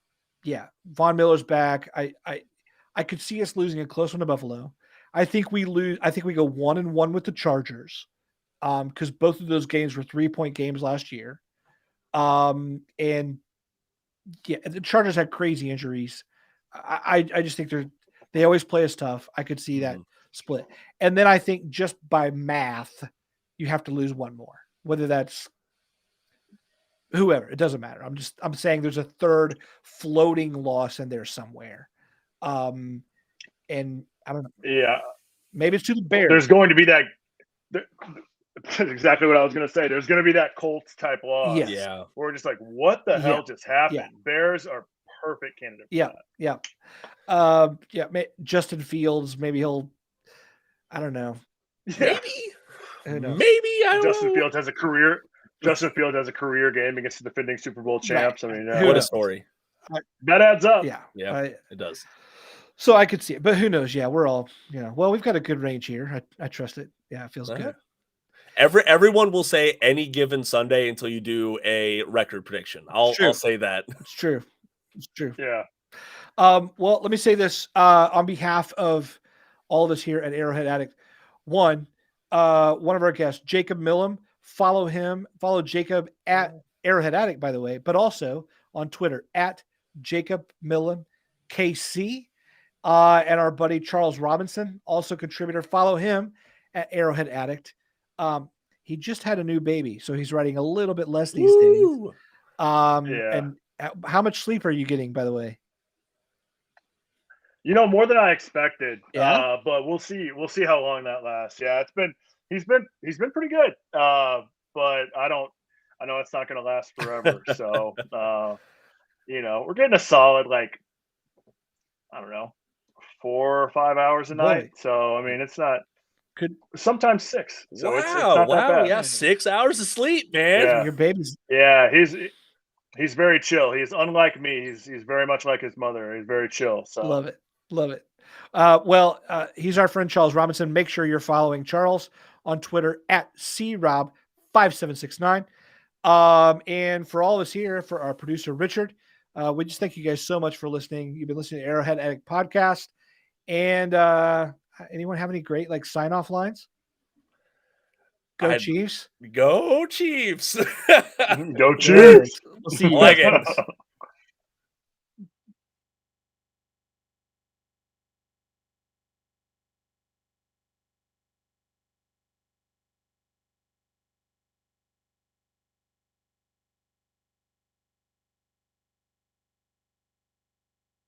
Miller's back. I could see us losing a close one to Buffalo. I think we lose. I think we go 1-1 with the Chargers, because both of those games were 3-point games last year. And Yeah, the Chargers had crazy injuries. I just think they always play us tough. I could see that split. And then I think just by math, you have to lose one more, whether that's whoever. It doesn't matter. I'm saying there's a third floating loss in there somewhere. And I don't know. Yeah, Maybe it's to the Bears. There's going to be that. That's exactly what I was going to say. There's going to be that Colts type loss. Yes. Yeah. We're just like, what the hell just happened? Yeah. Bears are perfect candidate for that. Yeah. Justin Fields, maybe he'll, I don't know. Yeah. Maybe. I don't Justin know. Fields has a career. Justin Fields has a career game against the defending Super Bowl champs. Right. I mean, What a story. That adds up. Yeah. It does. So I could see it, but who knows? Yeah, we're all, well, we've got a good range here. I trust it. Yeah, it feels good. Everyone will say any given Sunday until you do a record prediction. I'll say that. It's true. Yeah. Well, let me say this on behalf of all of us here at Arrowhead Addict. One of our guests, Jacob Milham, follow Jacob at Arrowhead Addict, by the way, but also on Twitter at Jacob Milham KC. And our buddy Charles Robinson, also contributor, follow him at Arrowhead Addict. He just had a new baby, so he's writing a little bit less these days. And how much sleep are you getting, by the way? More than I expected. Yeah. But we'll see. We'll see how long that lasts. Yeah, he's been pretty good. But I know it's not going to last forever. So, we're getting a solid, I don't know, 4 or 5 hours a night. So, I mean, it's not sometimes 6. So it's not that bad. Yeah, 6 hours of sleep, man. Yeah. Your baby's. Yeah, he's very chill. He's unlike me. He's very much like his mother. He's very chill. So Love it. He's our friend Charles Robinson. Make sure you're following Charles on Twitter at CRob5769. And for all of us here, for our producer Richard, we just thank you guys so much for listening. You've been listening to Arrowhead Addict Podcast. And anyone have any great sign-off lines? Go Chiefs. Go Chiefs. Go Chiefs. We'll see you like guys. it.